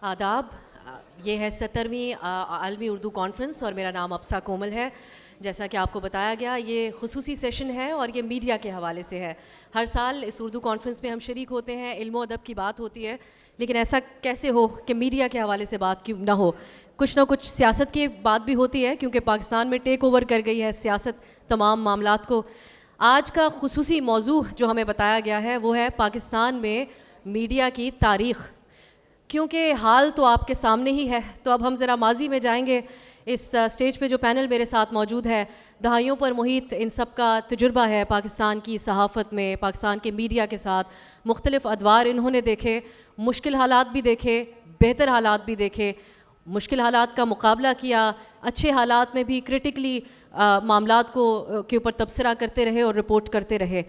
आदाब। ये है 70वीं आलमी उर्दू कॉन्फ्रेंस और मेरा नाम अप्सा कोमल है। जैसा कि आपको बताया गया, ये खुसूसी सेशन है और ये मीडिया के हवाले से है। हर साल इस उर्दू कॉन्फ्रेंस में हम शरीक होते हैं, इल्म अदब की बात होती है, लेकिन ऐसा कैसे हो कि मीडिया के हवाले से बात क्यों ना हो। कुछ ना कुछ सियासत की बात भी होती है, क्योंकि पाकिस्तान में टेक ओवर कर गई है सियासत तमाम मामलात को। आज का खुसूसी मौजू जो हमें बताया गया है वो है पाकिस्तान में मीडिया की तारीख़। क्योंकि हाल तो आपके सामने ही है, तो अब हम ज़रा माजी में जाएंगे। इस स्टेज पे जो पैनल मेरे साथ मौजूद है, दहाइयों पर मुहित इन सब का तजुर्बा है पाकिस्तान की सहाफ़त में, पाकिस्तान के मीडिया के साथ मुख्तलिफ़ अदवार इन्होंने देखे, मुश्किल हालात भी देखे, बेहतर हालात भी देखे, मुश्किल हालात का मुकाबला किया, अच्छे हालात में भी क्रिटिकली मामलात को के ऊपर तबसरा करते रहे और रिपोर्ट करते रहे।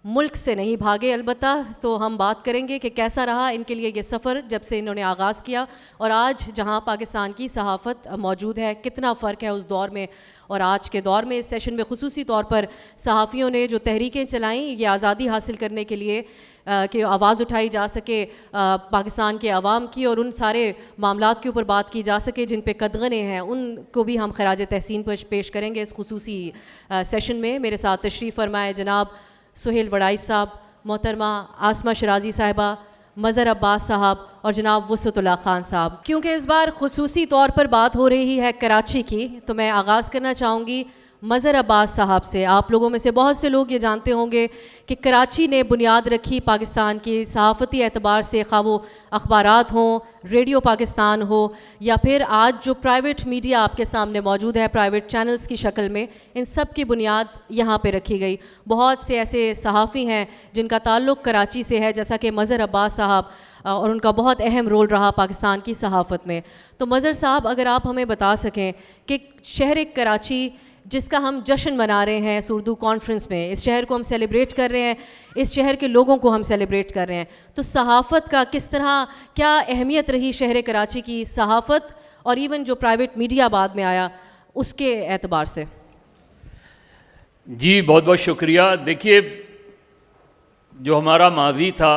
मुल्क से नहीं भागे। अलबत्ता तो हम बात करेंगे कि कैसा रहा इनके लिए ये सफ़र जब से इन्होंने आगाज़ किया और आज जहां पाकिस्तान की सहाफ़त मौजूद है, कितना फ़र्क है उस दौर में और आज के दौर में। इस सेशन में खुसूसी तौर पर सहाफ़ियों ने जो तहरीकें चलाईं ये आज़ादी हासिल करने के लिए कि आवाज़ उठाई जा सके पाकिस्तान के अवाम की और उन सारे मामलात के ऊपर बात की जा सके जिन पे कदगने हैं, उनको भी हम खराज तहसीन पेश करेंगे इस खुसूसी सेशन में। मेरे साथ तशरीफ़ फरमाए जनाब सुहेल वड़ाई साहब, मोहतरमा आसमा शराजी साहिबा, मज़हर अब्बास साहब और जनाब वसअतुल्लाह ख़ान साहब। क्योंकि इस बार खुसूसी तौर पर बात हो रही है कराची की, तो मैं आगाज़ करना चाहूँगी मज़हर अब्बास साहब से। आप लोगों में से बहुत से लोग ये जानते होंगे कि कराची ने बुनियाद रखी पाकिस्तान की सहाफ़ती एतबार से, खा वो अखबारात हों, रेडियो पाकिस्तान हो या फिर आज जो प्राइवेट मीडिया आपके सामने मौजूद है प्राइवेट चैनल्स की शक्ल में, इन सब की बुनियाद यहाँ पे रखी गई। बहुत से ऐसे सहाफ़ी हैं जिनका ताल्लुक़ कराची से है, जैसा कि मज़हर अब्बास साहब, और उनका बहुत अहम रोल रहा पाकिस्तान की सहाफ़त में। तो मज़हर साहब, अगर आप हमें बता सकें कि शहर कराची जिसका हम जश्न मना रहे हैं इस उर्दू कॉन्फ्रेंस में, इस शहर को हम सेलिब्रेट कर रहे हैं, इस शहर के लोगों को हम सेलिब्रेट कर रहे हैं, तो सहाफ़त का किस तरह, क्या अहमियत रही शहर कराची की सहाफ़त और इवन जो प्राइवेट मीडिया बाद में आया उसके एतबार से? जी बहुत बहुत शुक्रिया। देखिए, जो हमारा माजी था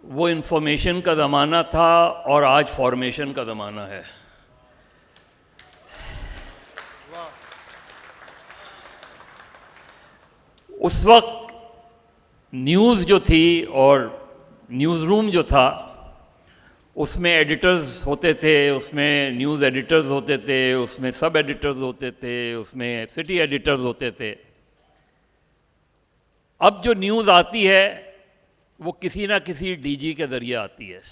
वो इंफॉर्मेशन का ज़माना था और आज फॉर्मेशन का ज़माना है। उस वक्त न्यूज़ जो थी और न्यूज़ रूम जो था उसमें एडिटर्स होते थे, उसमें न्यूज़ एडिटर्स होते थे, उसमें सब एडिटर्स होते थे, उसमें सिटी एडिटर्स होते थे। अब जो न्यूज़ आती है वो किसी ना किसी डीजी के ज़रिए आती है।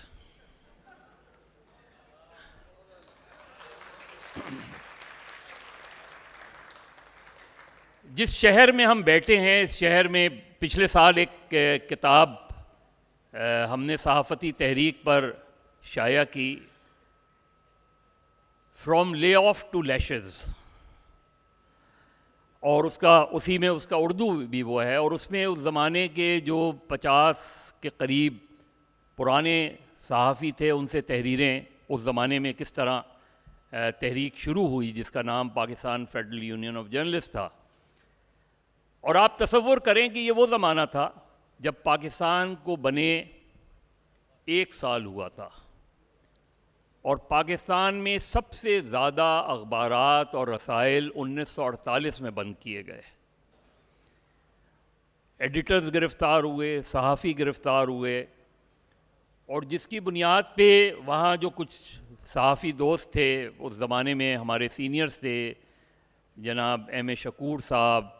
जिस शहर में हम बैठे हैं, इस शहर में पिछले साल एक किताब हमने सहाफ़ती तहरीक पर शाया की, from lay off to lashes, और उसी में उसका उर्दू भी वो है और उसमें उस ज़माने के जो 50 के करीब पुराने सहाफ़ी थे उनसे तहरीरें, उस ज़माने में किस तरह तहरीक शुरू हुई जिसका नाम Pakistan federal union of journalist था। और आप तसव्वुर करें कि ये वो ज़माना था जब पाकिस्तान को बने 1 साल हुआ था और पाकिस्तान में सबसे ज़्यादा अखबारात और रसायल 1948 में बंद किए गए। एडिटर्स गिरफ़्तार हुए, सहाफ़ी गिरफ़्तार हुए और जिसकी बुनियाद पे वहाँ जो कुछ सहाफ़ी दोस्त थे उस ज़माने में, हमारे सीनियर्स थे, जनाब एम ए शकूर साहब,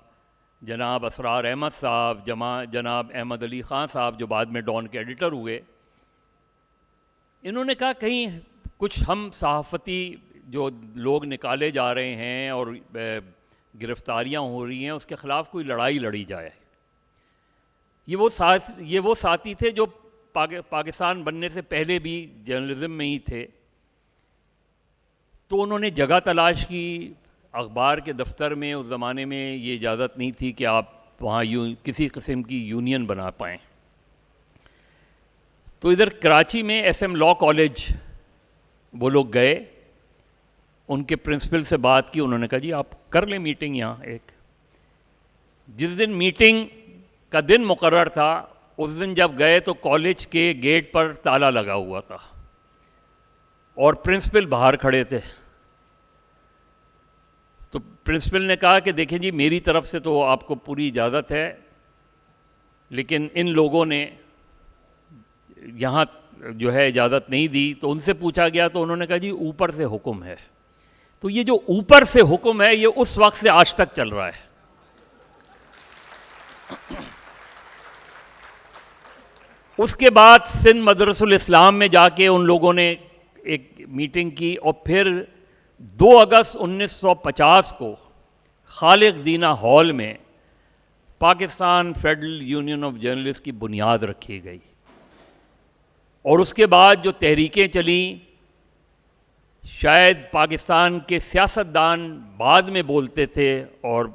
जनाब असरार अहमद साहब, जनाब अहमद अली ख़ान साहब जो बाद में डॉन के एडिटर हुए, इन्होंने कहा कहीं कुछ हम सहाफ़ती जो लोग निकाले जा रहे हैं और गिरफ़्तारियाँ हो रही हैं उसके ख़िलाफ़ कोई लड़ाई लड़ी जाए। ये वो साथी थे जो पाकिस्तान बनने से पहले भी जर्नलिज़म में ही थे। तो उन्होंने जगह तलाश की। अखबार के दफ्तर में उस ज़माने में ये इजाज़त नहीं थी कि आप वहाँ किसी किस्म की यूनियन बना पाएँ। तो इधर कराची में SM लॉ कॉलेज वो लोग गए, उनके प्रिंसिपल से बात की, उन्होंने कहा जी आप कर लें मीटिंग यहाँ एक। जिस दिन मीटिंग का दिन मुकर्रर था उस दिन जब गए तो कॉलेज के गेट पर ताला लगा हुआ था। और प्रिंसिपल बाहर खड़े थे। तो प्रिंसिपल ने कहा कि देखें जी, मेरी तरफ से तो आपको पूरी इजाज़त है, लेकिन इन लोगों ने यहाँ जो है इजाज़त नहीं दी। तो उनसे पूछा गया तो उन्होंने कहा जी ऊपर से हुक्म है। तो ये जो ऊपर से हुक्म है ये उस वक्त से आज तक चल रहा है। उसके बाद सिंध मदरसुल इस्लाम में जाके उन लोगों ने एक मीटिंग की और फिर 2 अगस्त 1950 को खालिद जीना हॉल में Pakistan federal union of journalist की बुनियाद रखी गई। और उसके बाद जो तहरीकें चलीं, शायद पाकिस्तान के सियासतदान बाद में बोलते थे और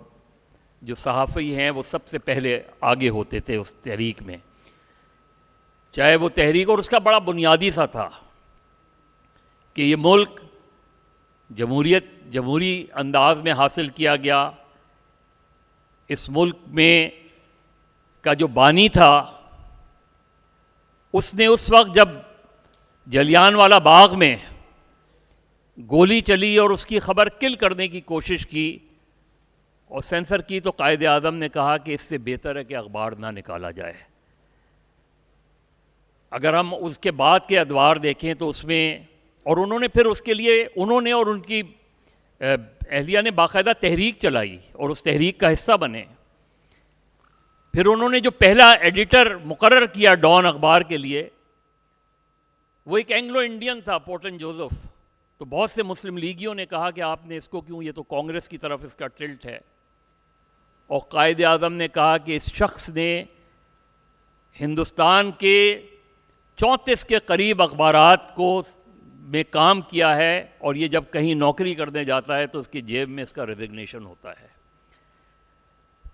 जो सहाफ़ी हैं वो सबसे पहले आगे होते थे उस तहरीक में। चाहे वो तहरीक, और उसका बड़ा बुनियादी सा था कि ये मुल्क जमहूरी अंदाज में हासिल किया गया। इस मुल्क में का जो बानी था उसने उस वक्त जब जलियांवाला बाग में गोली चली और उसकी ख़बर किल करने की कोशिश की और सेंसर की, तो कायदे आज़म ने कहा कि इससे बेहतर है कि अखबार ना निकाला जाए। अगर हम उसके बाद के अदवार देखें तो उसमें, और उन्होंने फिर उसके लिए उन्होंने और उनकी अहलिया ने बाकायदा तहरीक चलाई और उस तहरीक का हिस्सा बने। फिर उन्होंने जो पहला एडिटर मुकर्रर किया डॉन अखबार के लिए, वो एक एंग्लो इंडियन था, पोर्टन जोसेफ। तो बहुत से मुस्लिम लीगियों ने कहा कि आपने इसको क्यों, ये तो कांग्रेस की तरफ इसका टिल्ट है। और कायदे आज़म ने कहा कि इस शख्स ने हिंदुस्तान के 34 के करीब अखबारात को में काम किया है और ये जब कहीं नौकरी करने जाता है तो उसकी जेब में इसका रेजिग्नेशन होता है।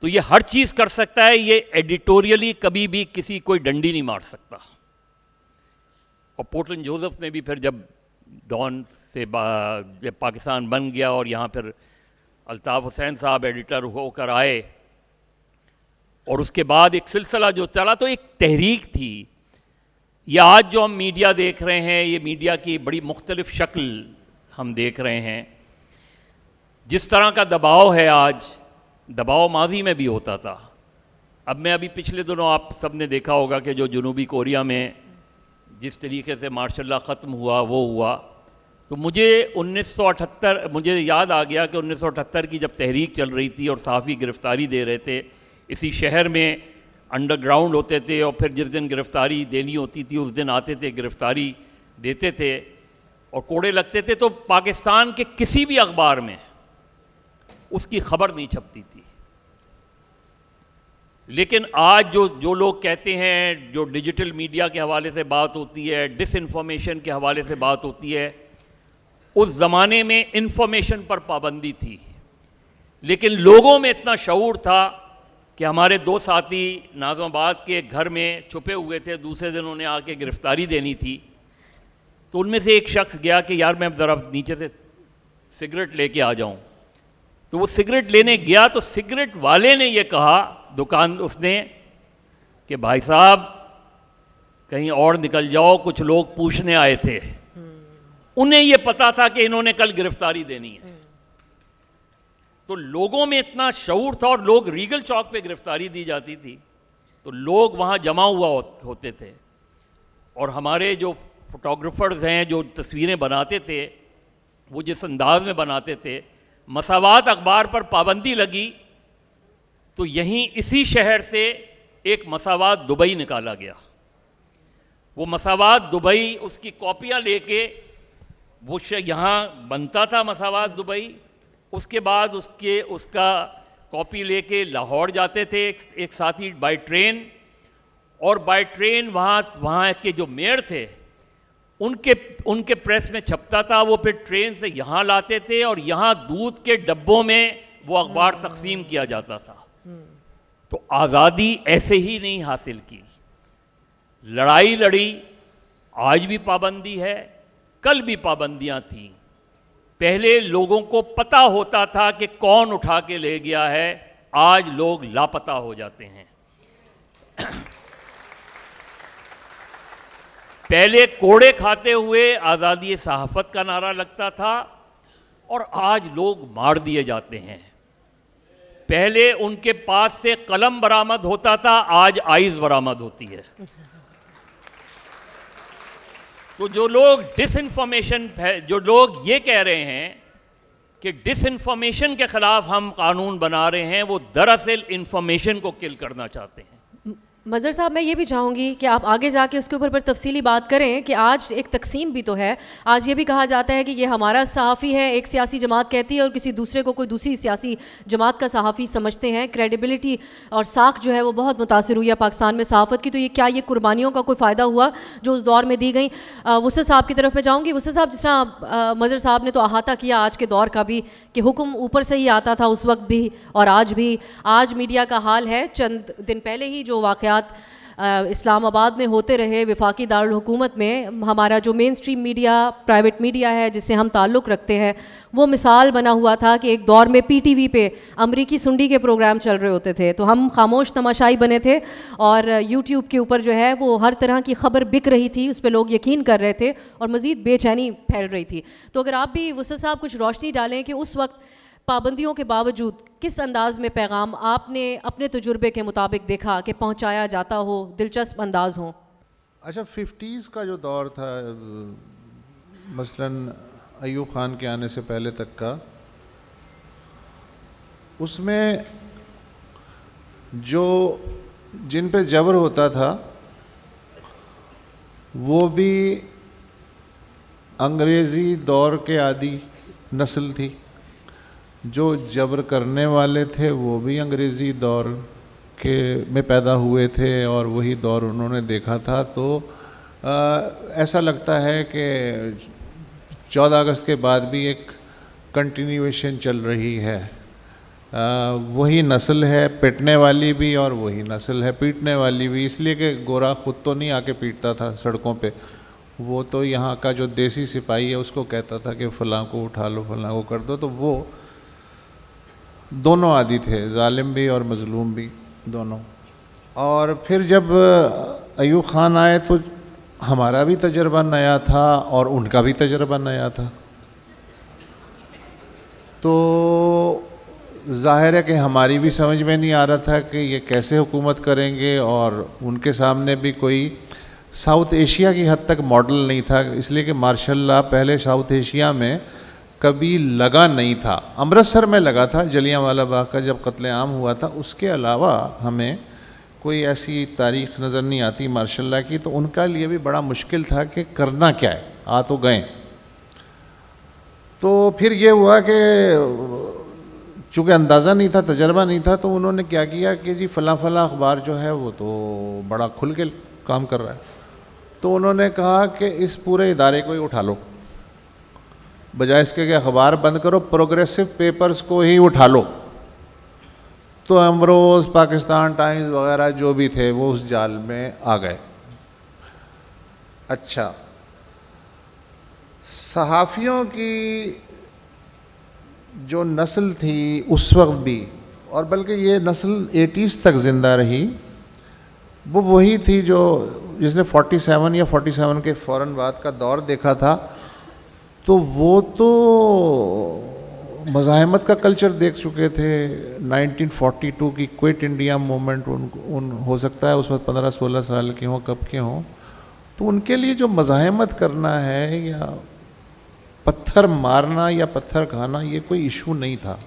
तो ये हर चीज़ कर सकता है, ये एडिटोरियली कभी भी किसी कोई डंडी नहीं मार सकता। और पोर्टन जोसेफ ने भी फिर जब डॉन से जब पाकिस्तान बन गया और यहाँ फिर अल्ताफ़ हुसैन साहब एडिटर होकर आए और उसके बाद एक सिलसिला जो चला, तो एक तहरीक थी। ये आज जो हम मीडिया देख रहे हैं, ये मीडिया की बड़ी मुख्तलिफ शक्ल हम देख रहे हैं। जिस तरह का दबाव है आज, दबाव माजी में भी होता था। अब मैं अभी पिछले दिनों आप सब ने देखा होगा कि जो जनूबी कोरिया में जिस तरीके से मार्शल लॉ ख़त्म हुआ वो हुआ। तो मुझे 1978 मुझे याद आ गया कि 1978 की जब तहरीक चल रही थी और सहाफ़ी गिरफ़्तारी दे रहे थे, इसी शहर में अंडरग्राउंड होते थे और फिर जिस दिन गिरफ़्तारी देनी होती थी उस दिन आते थे, गिरफ़्तारी देते थे और कोड़े लगते थे। तो पाकिस्तान के किसी भी अखबार में उसकी ख़बर नहीं छपती थी। लेकिन आज जो लोग कहते हैं, जो डिजिटल मीडिया के हवाले से बात होती है, डिसइंफॉर्मेशन के हवाले से बात होती है, उस ज़माने में इंफॉर्मेशन पर पाबंदी थी। लेकिन लोगों में इतना शऊर था कि हमारे 2 साथी नाज़माबाद के घर में छुपे हुए थे, दूसरे दिन उन्हें आके गिरफ़्तारी देनी थी। तो उनमें से एक शख्स गया कि यार मैं ज़रा नीचे से सिगरेट लेके आ जाऊं। तो वो सिगरेट लेने गया तो सिगरेट वाले ने ये कहा, दुकान उसने, कि भाई साहब कहीं और निकल जाओ, कुछ लोग पूछने आए थे। उन्हें ये पता था कि इन्होंने कल गिरफ़्तारी देनी है। तो लोगों में इतना शऊर था और लोग रीगल चौक पे गिरफ़्तारी दी जाती थी तो लोग वहाँ जमा हुआ होते थे। और हमारे जो फोटोग्राफर्स हैं जो तस्वीरें बनाते थे वो जिस अंदाज में बनाते थे, मसावात अखबार पर पाबंदी लगी तो यहीं इसी शहर से एक मसावात दुबई निकाला गया। वो मसावात दुबई उसकी कॉपियाँ लेके वो यहाँ बनता था मसावात दुबई। उसके बाद उसका कॉपी लेके लाहौर जाते थे एक साथी बाय ट्रेन, और बाय ट्रेन वहाँ के जो मेयर थे उनके प्रेस में छपता था। वो फिर ट्रेन से यहाँ लाते थे और यहाँ दूध के डब्बों में वो अखबार तकसीम किया जाता था। तो आज़ादी ऐसे ही नहीं हासिल की, लड़ाई लड़ी। आज भी पाबंदी है, कल भी पाबंदियाँ थीं। पहले लोगों को पता होता था कि कौन उठा के ले गया है, आज लोग लापता हो जाते हैं। पहले कोड़े खाते हुए आज़ादी सहाफ़त का नारा लगता था और आज लोग मार दिए जाते हैं। पहले उनके पास से कलम बरामद होता था, आज आइज़ बरामद होती है। तो जो लोग जो लोग ये कह रहे हैं कि डिसइंफॉर्मेशन के ख़िलाफ़ हम कानून बना रहे हैं, वो दरअसल इंफॉर्मेशन को किल करना चाहते हैं। मज़हर साहब, मैं ये भी चाहूँगी कि आप आगे जाके उसके ऊपर तफसीली बात करें कि आज एक तकसीम भी तो है। आज ये भी कहा जाता है कि ये हमारा सहाफ़ी है, एक सियासी जमात कहती है, और किसी दूसरे को कोई दूसरी सियासी जमात का सहाफ़ी समझते हैं। क्रेडिबिलिटी और साख जो है वो बहुत मुतासिर हुई है पाकिस्तान में सहाफ़त की। तो ये क्या ये कुर्बानियों का कोई फ़ायदा हुआ जो उस दौर में दी गई? वसत साहब की तरफ मैं जाऊँगी। वसत साहब, जिस तरह मज़हर साहब ने तो अहाता किया आज के दौर का भी कि हुक्म ऊपर से ही आता था उस वक्त भी और आज भी। आज मीडिया का हाल है, चंद दिन पहले ही जो वाक़यात इस्लामाबाद में होते रहे वफाकी दारुल हुकूमत में, हमारा जो main stream media, private media है जिससे हम ताल्लुक़ रखते हैं, वो मिसाल बना हुआ था कि एक दौर में PTV पे अमरीकी सुंडी के प्रोग्राम चल रहे होते थे तो हम खामोश तमाशाई बने थे, और YouTube के ऊपर जो है वो हर तरह की खबर बिक रही थी, उस पर लोग यकीन कर रहे थे और मज़ीद बेचैनी फैल रही थी। तो अगर आप भी वसत साहब कुछ रोशनी डालें कि उस वक्त पाबंदियों के बावजूद किस अंदाज़ में पैगाम आपने अपने तजुर्बे के मुताबिक देखा कि पहुंचाया जाता हो, दिलचस्प अंदाज हो? अच्छा, 50s का जो दौर था, मसलन अयूब ख़ान के आने से पहले तक का, उसमें जो जिन पे जबर होता था वो भी अंग्रेज़ी दौर के आदी नस्ल थी, जो जबर करने वाले थे वो भी अंग्रेज़ी दौर के में पैदा हुए थे और वही दौर उन्होंने देखा था। तो ऐसा लगता है कि 14 अगस्त के बाद भी एक कंटिन्यूएशन चल रही है। वही नस्ल है पिटने वाली भी और वही नस्ल है पीटने वाली भी, इसलिए कि गोरा ख़ुद तो नहीं आके पीटता था सड़कों पे, वो तो यहाँ का जो देसी सिपाही है उसको कहता था कि फ़लाँ को उठा लो, फ़लाँ को कर दो। तो वो दोनों आदी थे, जालिम भी और मज़लूम भी दोनों। और फिर जब अयूब ख़ान आए तो हमारा भी तजर्बा नया था और उनका भी तजर्बा नया था। तो ज़ाहिर है कि हमारी भी समझ में नहीं आ रहा था कि ये कैसे हुकूमत करेंगे, और उनके सामने भी कोई साउथ एशिया की हद तक मॉडल नहीं था, इसलिए कि मार्शल लॉ पहले साउथ एशिया में कभी लगा नहीं था। अमृतसर में लगा था जलियांवाला बाग का जब कत्लेआम हुआ था, उसके अलावा हमें कोई ऐसी तारीख़ नज़र नहीं आती मार्शल लॉ की। तो उनका लिए भी बड़ा मुश्किल था कि करना क्या है, आ तो गए। तो फिर ये हुआ कि चूँकि अंदाज़ा नहीं था, तजर्बा नहीं था, तो उन्होंने क्या किया कि जी फ़लाँ फ़लाँ अखबार जो है वो तो बड़ा खुल के काम कर रहा है, तो उन्होंने कहा कि इस पूरे इदारे को ही उठा लो, बजाय इसके कि अखबार बंद करो, प्रोग्रेसिव पेपर्स को ही उठा लो। तो अमरोज़, पाकिस्तान टाइम्स वगैरह जो भी थे वो उस जाल में आ गए। अच्छा, सहाफ़ियों की जो नस्ल थी उस वक्त भी, और बल्कि ये नस्ल 80s तक ज़िंदा रही, वो वही थी जो जिसने 47 या 47 के फ़ौरन बाद का दौर देखा था। तो वो तो मज़ाहमत का कल्चर देख चुके थे। 1942 की क्विट इंडिया मूवमेंट हो सकता है उस वक्त 15-16 साल के हों, कब के हों, तो उनके लिए जो मज़ाहमत करना है या पत्थर मारना या पत्थर खाना ये कोई इशू नहीं था।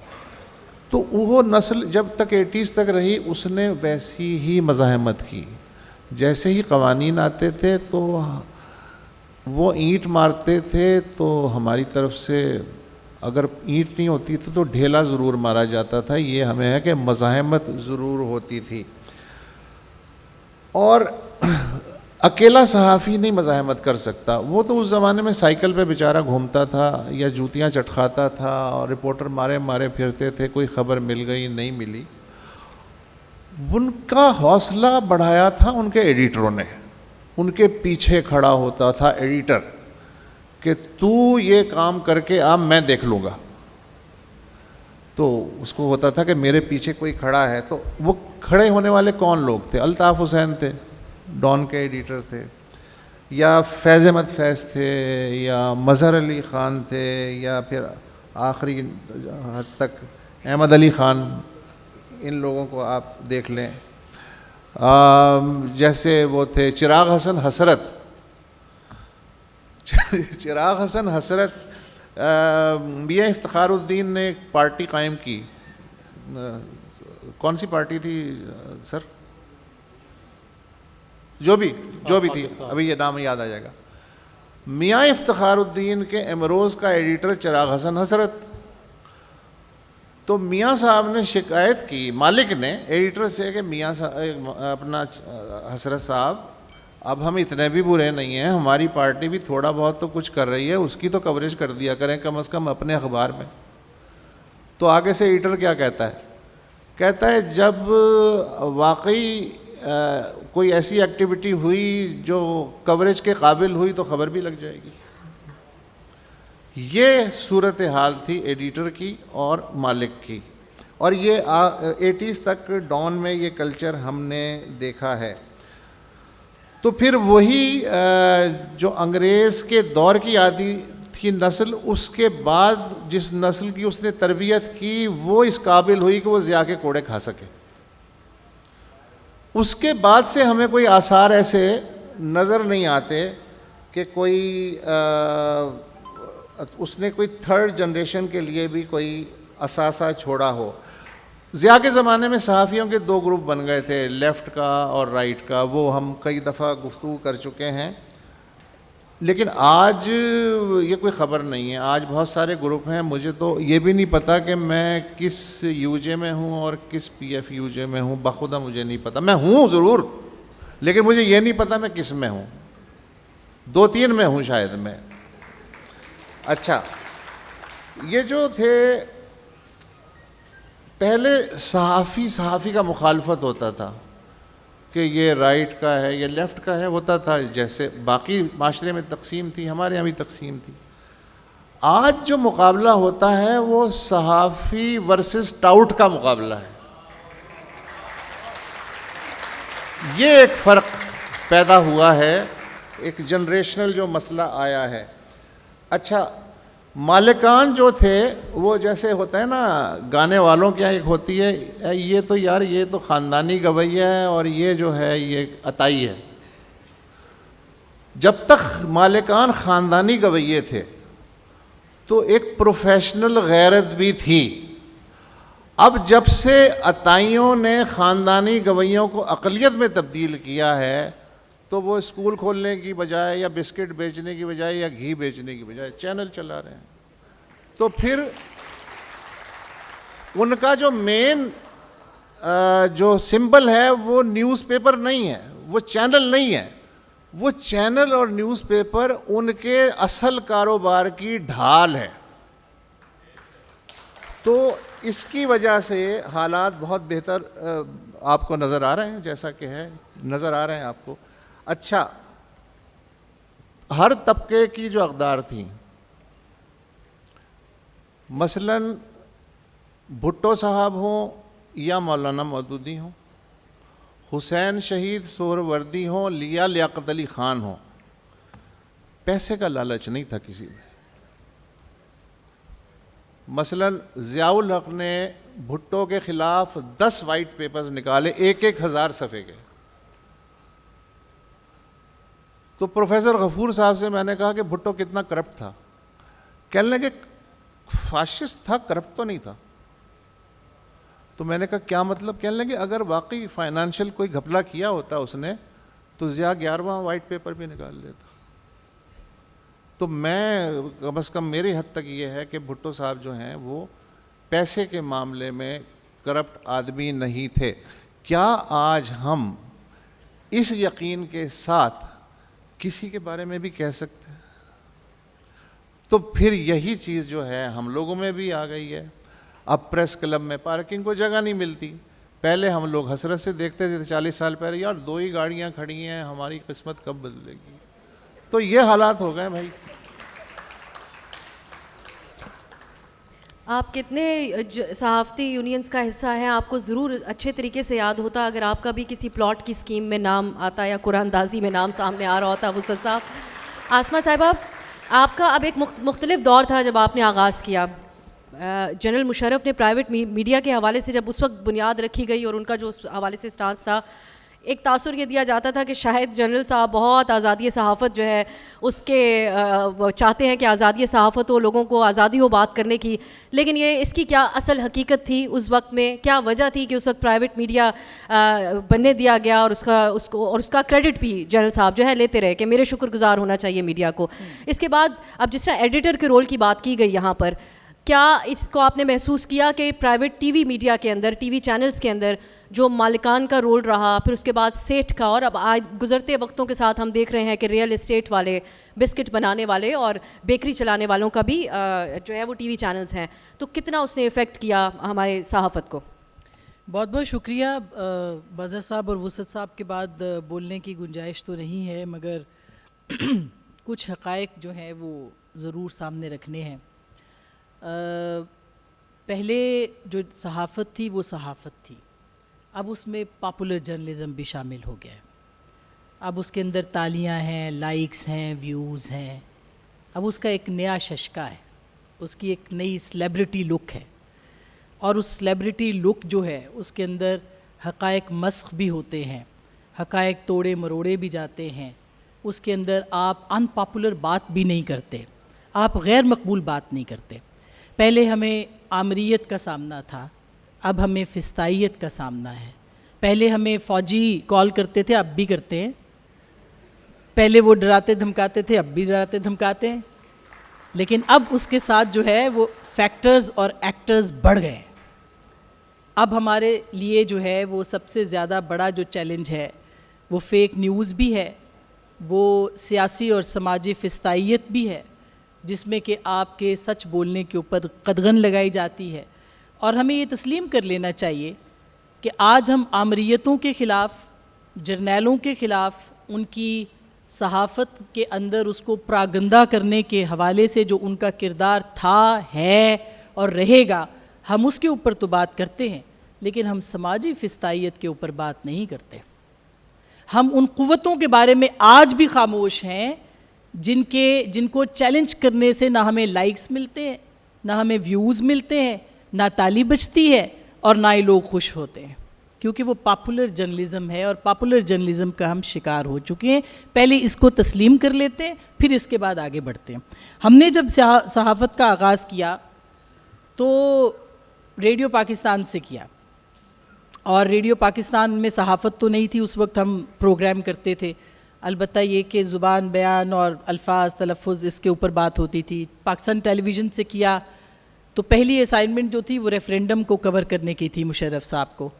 तो वो नस्ल जब तक 80s तक रही उसने वैसी ही मज़ाहमत की। जैसे ही क़वानीन आते थे तो वो ईंट मारते थे, तो हमारी तरफ से अगर ईंट नहीं होती तो ढेला ज़रूर मारा जाता था। ये हमें है कि मज़ाहमत ज़रूर होती थी। और अकेला सहाफ़ी नहीं मज़ाहमत कर सकता, वो तो उस ज़माने में साइकिल पे बेचारा घूमता था या जूतियाँ चटखाता था और रिपोर्टर मारे मारे फिरते थे, कोई ख़बर मिल गई नहीं मिली। उनका हौसला बढ़ाया था उनके एडिटरों ने, उनके पीछे खड़ा होता था एडिटर कि तू ये काम करके आ, मैं देख लूँगा। तो उसको होता था कि मेरे पीछे कोई खड़ा है। तो वो खड़े होने वाले कौन लोग थे? अल्ताफ़ हुसैन थे, डॉन के एडिटर थे, या फैज़ अहमद फैज़ थे, या मज़हर अली ख़ान थे, या फिर आखिरी हद तक अहमद अली ख़ान, इन लोगों को आप देख लें। जैसे वो थे चिराग हसन हसरत। चिराग हसन हसरत, मियाँ इफ्तिखारुद्दीन ने एक पार्टी कायम की, कौन सी पार्टी थी सर? जो भी थी, अभी ये नाम याद आ जाएगा। मियाँ इफ्तिखारुद्दीन के एमरोज़ का एडिटर चिराग हसन हसरत। तो मियाँ साहब ने शिकायत की, मालिक ने एडिटर से, कि मियाँ अपना हसरत साहब, अब हम इतने भी बुरे नहीं हैं, हमारी पार्टी भी थोड़ा बहुत तो कुछ कर रही है, उसकी तो कवरेज कर दिया करें कम से कम अपने अखबार में। तो आगे से एडिटर क्या कहता है? कहता है जब वाकई कोई ऐसी एक्टिविटी हुई जो कवरेज के काबिल हुई तो ख़बर भी लग जाएगी। ये सूरत हाल थी एडिटर की और मालिक की, और ये 80s तक डॉन में ये कल्चर हमने देखा है। तो फिर वही जो अंग्रेज़ के दौर की आदि थी नस्ल, उसके बाद जिस नस्ल की उसने तरबियत की वो इस काबिल हुई कि वो ज़िया के कोड़े खा सके। उसके बाद से हमें कोई आसार ऐसे नज़र नहीं आते कि कोई उसने कोई थर्ड जनरेशन के लिए भी कोई असासा छोड़ा हो। ज़िया के ज़माने में सहाफ़ियों के दो ग्रुप बन गए थे, लेफ़्ट का और राइट का, वो हम कई दफ़ा गुफ्तगू कर चुके हैं। लेकिन आज ये कोई ख़बर नहीं है, आज बहुत सारे ग्रुप हैं। मुझे तो ये भी नहीं पता कि मैं किस यूजे में हूँ और किस पीएफ यूजे में हूँ, बखुदा मुझे नहीं पता। मैं हूँ ज़रूर, लेकिन मुझे ये नहीं पता मैं किस में हूँ। 2-3 में हूँ शायद मैं। अच्छा, ये जो थे पहले सहाफ़ी का मुखालफत होता था कि ये राइट का है, ये लेफ़्ट का है, होता था। जैसे बाकी माशरे में तकसीम थी, हमारे यहाँ भी तकसीम थी। आज जो मुकाबला होता है वो सहाफ़ी वर्सेस टाउट का मुकाबला है। ये एक फ़र्क पैदा हुआ है, एक जनरेशनल जो मसला आया है। अच्छा, मालिकान जो थे वो जैसे होता है ना, गाने वालों की एक होती है, ये तो यार ये तो ख़ानदानी गवैया है और ये जो है ये अताई है। जब तक मालिकान ख़ानदानी गवैये थे तो एक प्रोफेशनल गैरत भी थी। अब जब से अताइयों ने ख़ानदानी गवैयों को अक़लियत में तब्दील किया है तो वो स्कूल खोलने की बजाय या बिस्किट बेचने की बजाय या घी बेचने की बजाय चैनल चला रहे हैं। तो फिर उनका जो मेन जो सिंबल है वो न्यूज़पेपर नहीं है, वो चैनल नहीं है। वो चैनल और न्यूज़पेपर उनके असल कारोबार की ढाल है। तो इसकी वजह से हालात बहुत बेहतर आपको नज़र आ रहे हैं, जैसा कि है नज़र आ रहे हैं आपको। अच्छा, हर तबके की जो अक़दार थी, मसलन भुट्टो साहब हों या मौलाना मौदूदी हों, हुसैन शहीद सोहरवर्दी हों या लियाकत अली ख़ान हों, पैसे का लालच नहीं था किसी में। मसलन ज़ियाउल हक़ ने भुट्टो के ख़िलाफ़ 10 वाइट पेपर्स निकाले, 1,000 सफ़े के। तो प्रोफेसर गफूर साहब से मैंने कहा कि भुट्टो कितना करप्ट था। कहने लगे फाशिस्ट था, करप्ट तो नहीं था। तो मैंने कहा क्या मतलब? कहने लगे अगर वाकई फाइनेंशियल कोई घपला किया होता उसने तो ज़िया 11वां वाइट पेपर भी निकाल लेता। तो मैं कम से कम मेरे हद तक ये है कि भुट्टो साहब जो हैं वो पैसे के मामले में करप्ट आदमी नहीं थे। क्या आज हम इस यकीन के साथ किसी के बारे में भी कह सकते हैं? तो फिर यही चीज़ जो है हम लोगों में भी आ गई है। अब प्रेस क्लब में पार्किंग को जगह नहीं मिलती। पहले हम लोग हसरत से देखते थे 40 साल पहले, यार 2 ही गाड़ियाँ खड़ी हैं, हमारी किस्मत कब बदलेगी। तो ये हालात हो गए भाई। आप कितने सहाफ़ती यूनियंस का हिस्सा हैं, आपको ज़रूर अच्छे तरीके से याद होता अगर आपका भी किसी प्लॉट की स्कीम में नाम आता या कुरानदाजी में नाम सामने आ रहा होता। वुसत साहब, आसमा साहिबा, आपका अब एक मुख्तलिफ दौर था जब आपने आगाज़ किया। जनरल मुशर्रफ ने प्राइवेट मीडिया के हवाले से जब उस वक्त बुनियाद रखी गई और उनका जो उस हवाले से स्टांस था, एक तासुर ये दिया जाता था कि शायद जनरल साहब बहुत आज़ादी सहाफ़त जो है उसके वो चाहते हैं कि आज़ादी सहाफ़त हो, लोगों को आज़ादी हो बात करने की। लेकिन ये इसकी क्या असल हकीकत थी उस वक्त में, क्या वजह थी कि उस वक्त प्राइवेट मीडिया बनने दिया गया और उसका क्रेडिट भी जनरल साहब जो है लेते रहे कि मेरे शुक्रगुजार होना चाहिए मीडिया को। इसके बाद अब जिस तरह एडिटर के रोल की बात की गई यहाँ पर, क्या इसको आपने महसूस किया कि प्राइवेट टीवी मीडिया के अंदर, टीवी चैनल्स के अंदर जो मालिकान का रोल रहा, फिर उसके बाद सेठ का, और अब आज गुज़रते वक्तों के साथ हम देख रहे हैं कि रियल एस्टेट वाले, बिस्किट बनाने वाले और बेकरी चलाने वालों का भी जो है वो टीवी चैनल्स हैं, तो कितना उसने इफ़ेक्ट किया हमारे सहाफ़त को? बहुत बहुत शुक्रिया। बज़र साहब और वुसत साहब के बाद बोलने की गुंजाइश तो नहीं है, मगर कुछ हक़ाइक़ जो हैं वो ज़रूर सामने रखने हैं। पहले जो सहाफ़त थी वो सहाफ़त थी, अब उसमें पॉपुलर जर्नलिज़म भी शामिल हो गया है। अब उसके अंदर तालियां हैं, लाइक्स हैं, व्यूज़ हैं। अब उसका एक नया शशका है, उसकी एक नई सेलिब्रिटी लुक है, और उस सेलिब्रिटी लुक जो है उसके अंदर हक़ाइक़ मस्ख़ भी होते हैं, हक़ाइक़ तोड़े मरोड़े भी जाते हैं। उसके अंदर आप अनपॉपुलर बात भी नहीं करते, आप गैर मकबूल बात नहीं करते। पहले हमें आमरीत का सामना था, अब हमें फ़िस्ताइयत का सामना है। पहले हमें फ़ौजी कॉल करते थे, अब भी करते हैं। पहले वो डराते धमकाते थे, अब भी डराते धमकाते हैं। लेकिन अब उसके साथ जो है वो फैक्टर्स और एक्टर्स बढ़ गए। अब हमारे लिए जो है वो सबसे ज़्यादा बड़ा जो चैलेंज है वो फ़ेक न्यूज़ भी है, वो सियासी और समाजी फ़िस्ताइयत भी है, जिसमें कि आपके सच बोलने के ऊपर कदगन लगाई जाती है। और हमें ये तस्लीम कर लेना चाहिए कि आज हम आमरीतों के ख़िलाफ़, जर्नैलों के ख़िलाफ़, उनकी सहाफ़त के अंदर उसको प्रागंदा करने के हवाले से जो उनका किरदार था, है और रहेगा, हम उसके ऊपर तो बात करते हैं, लेकिन हम समाजी फ़िस्ताइयत के ऊपर बात नहीं करते। हम उन क़ुव्वतों के बारे में आज भी खामोश हैं जिनको चैलेंज करने से ना हमें लाइक्स मिलते हैं, ना हमें व्यूज़ मिलते हैं, ना ताली बजती है और ना ही लोग खुश होते हैं, क्योंकि वो पॉपुलर जर्नलिज़म है और पॉपुलर जर्नलिज़म का हम शिकार हो चुके हैं। पहले इसको तस्लीम कर लेते हैं, फिर इसके बाद आगे बढ़ते हैं। हमने जब सहाफ़त का आगाज़ किया तो रेडियो पाकिस्तान से किया, और रेडियो पाकिस्तान में सहाफ़त तो नहीं थी, उस वक्त हम प्रोग्राम करते थे। अलबत्ता ये कि ज़ुबान, बयान और अल्फाज, तलफ़ुज़, इसके ऊपर बात होती थी। पाकिस्तान टेलीविज़न से किया तो पहली असाइनमेंट जो थी वो रेफ़रेंडम को कवर करने की थी मुशर्रफ साहब को।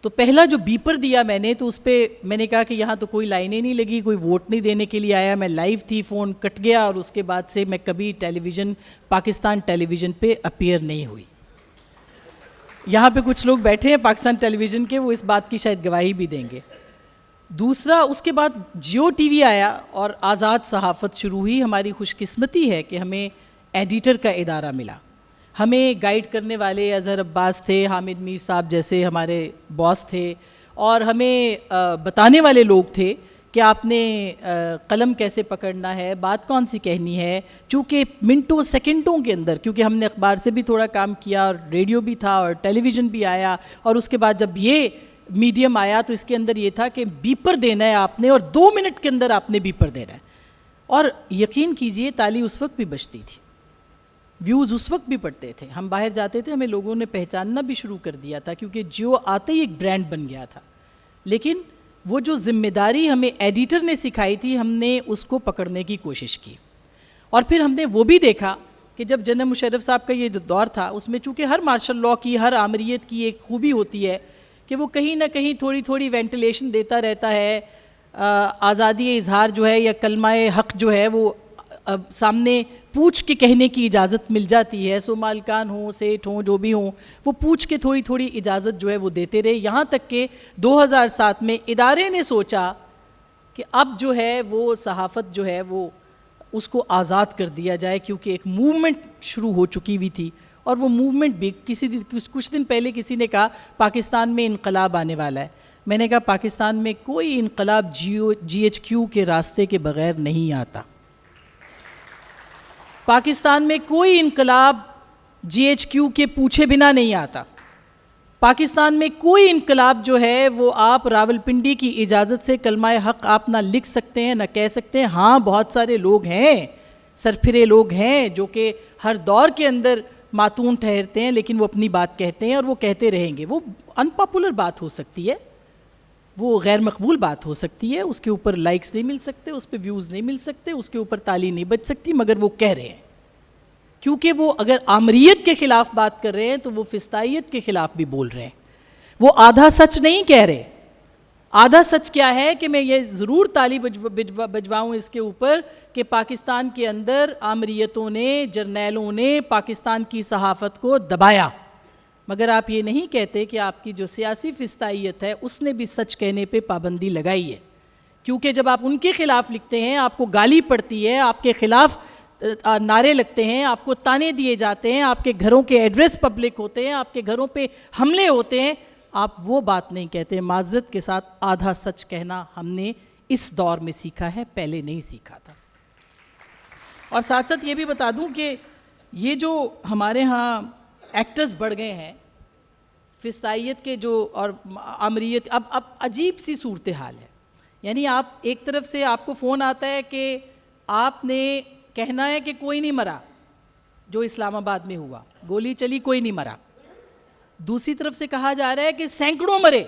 तो पहला जो बीपर दिया मैंने, तो उस पर मैंने कहा कि यहाँ तो कोई लाइनें नहीं लगी, कोई वोट नहीं देने के लिए आया। मैं लाइव थी, फ़ोन कट गया, और उसके बाद से मैं कभी टेलीविज़न, पाकिस्तान टेलीविज़न पे अपीयर नहीं हुई। यहाँ पे कुछ लोग बैठे हैं पाकिस्तान टेलीविज़न के, वो इस बात की शायद गवाही भी देंगे। दूसरा, उसके बाद जियो टीवी आया और आज़ाद सहाफ़त शुरू हुई। हमारी खुशकिस्मती है कि हमें एडिटर का इदारा मिला, हमें गाइड करने वाले अज़हर अब्बास थे, हामिद मीर साहब जैसे हमारे बॉस थे, और हमें बताने वाले लोग थे कि आपने कलम कैसे पकड़ना है, बात कौन सी कहनी है। चूँकि मिनटों सेकंडों के अंदर, क्योंकि हमने अखबार से भी थोड़ा काम किया और रेडियो भी था और टेलीविज़न भी आया, और उसके बाद जब ये मीडियम आया तो इसके अंदर ये था कि बीपर देना है आपने, और 2 मिनट के अंदर आपने बीपर देना है। और यकीन कीजिए ताली उस वक्त भी बजती थी, व्यूज़ उस वक्त भी पड़ते थे। हम बाहर जाते थे, हमें लोगों ने पहचानना भी शुरू कर दिया था, क्योंकि जियो आते ही एक ब्रांड बन गया था। लेकिन वो जो ज़िम्मेदारी हमें एडिटर ने सिखाई थी, हमने उसको पकड़ने की कोशिश की। और फिर हमने वो भी देखा कि जब जनरल मुशर्रफ साहब का ये जो दौर था, उसमें चूँकि हर मार्शल लॉ की, हर आमरीत की एक खूबी होती है कि वो कहीं ना कहीं थोड़ी थोड़ी वेंटिलेशन देता रहता है। आज़ादी इजहार जो है या कलमाए हक़ जो है वो सामने पूछ के कहने की इजाज़त मिल जाती है। सो मालकान हों, सेठ हों, जो भी हों, वो पूछ के थोड़ी थोड़ी इजाज़त जो है वो देते रहे। यहाँ तक कि 2007 में इदारे ने सोचा कि अब जो है वो सहाफ़त जो है वो उसको आज़ाद कर दिया जाए, क्योंकि एक मूवमेंट शुरू हो चुकी हुई थी। और वो मूवमेंट भी कुछ दिन पहले किसी ने कहा पाकिस्तान में इनकलाब आने वाला है। मैंने कहा पाकिस्तान में कोई इनकलाब GHQ के रास्ते के बगैर नहीं आता। पाकिस्तान में कोई इनकलाब GHQ के पूछे बिना नहीं आता। पाकिस्तान में कोई इनकलाब जो है वो आप रावलपिंडी की इजाज़त से कलमाए हक़ आप ना लिख सकते हैं ना कह सकते हैं। हाँ, बहुत सारे लोग हैं, सरफिरे लोग हैं जो कि हर दौर के अंदर मातून ठहरते हैं, लेकिन वो अपनी बात कहते हैं और वो कहते रहेंगे। वो अनपॉपुलर बात हो सकती है, वो गैर मकबूल बात हो सकती है, उसके ऊपर लाइक्स नहीं मिल सकते, उस पर व्यूज़ नहीं मिल सकते, उसके ऊपर ताली नहीं बच सकती, मगर वो कह रहे हैं। क्योंकि वो अगर आमरीत के ख़िलाफ़ बात कर रहे हैं तो वो फिस्तायत के ख़िलाफ़ भी बोल रहे हैं। वो आधा सच नहीं कह रहे। आधा सच क्या है कि मैं ये ज़रूर ताली बजवाऊँ इसके ऊपर कि पाकिस्तान के अंदर आमरीतों ने, जर्नैलों ने पाकिस्तान की सहाफ़त को दबाया, मगर आप ये नहीं कहते कि आपकी जो सियासी फिस्तायत है उसने भी सच कहने पे पाबंदी लगाई है। क्योंकि जब आप उनके ख़िलाफ़ लिखते हैं, आपको गाली पड़ती है, आपके ख़िलाफ़ नारे लगते हैं, आपको ताने दिए जाते हैं, आपके घरों के एड्रेस पब्लिक होते हैं, आपके घरों पे हमले होते हैं, आप वो बात नहीं कहते। माजरत के साथ आधा सच कहना हमने इस दौर में सीखा है, पहले नहीं सीखा था। और साथ साथ ये भी बता दूं कि ये जो हमारे यहाँ एक्टर्स बढ़ गए हैं फिस्तायत के जो और आमरीत, अब अजीब सी सूरत हाल है। यानी आप एक तरफ से आपको फ़ोन आता है कि आपने कहना है कि कोई नहीं मरा, जो इस्लामाबाद में हुआ गोली चली कोई नहीं मरा। दूसरी तरफ से कहा जा रहा है कि सैकड़ों मरे।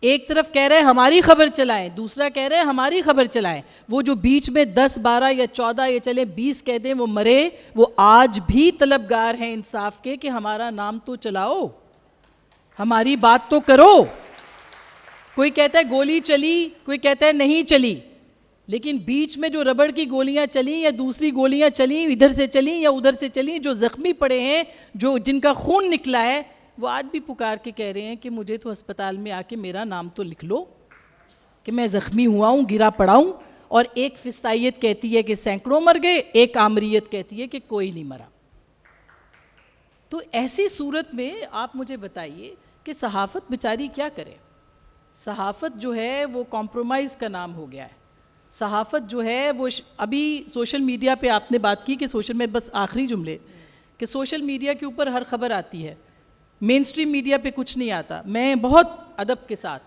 एक तरफ कह रहे हैं हमारी खबर चलाएं, दूसरा कह रहे हैं हमारी खबर चलाएं। वो जो बीच में 10, 12 या 14 या चले 20 कह दें वो मरे, वो आज भी तलबगार हैं इंसाफ के कि हमारा नाम तो चलाओ, हमारी बात तो करो। कोई कहता है गोली चली, कोई कहता है नहीं चली, लेकिन बीच में जो रबड़ की गोलियां चली या दूसरी गोलियां चली, इधर से चली या उधर से चली, जो ज़ख्मी पड़े हैं, जो जिनका खून निकला है, वो आज भी पुकार के कह रहे हैं कि मुझे तो अस्पताल में आके मेरा नाम तो लिख लो कि मैं ज़ख्मी हुआ हूँ, गिरा पड़ा हूँ। और एक फिस्तायत कहती है कि सैकड़ों मर गए, एक आमरीत कहती है कि कोई नहीं मरा। तो ऐसी सूरत में आप मुझे बताइए कि सहाफ़त बेचारी क्या करे। सहाफ़त जो है वो कॉम्प्रोमाइज़ का नाम हो गया है। सहाफ़त जो है वो अभी सोशल मीडिया पे आपने बात की कि सोशल में, बस आखिरी जुमले, कि सोशल मीडिया के ऊपर हर खबर आती है, मेन स्ट्रीम मीडिया पे कुछ नहीं आता। मैं बहुत अदब के साथ,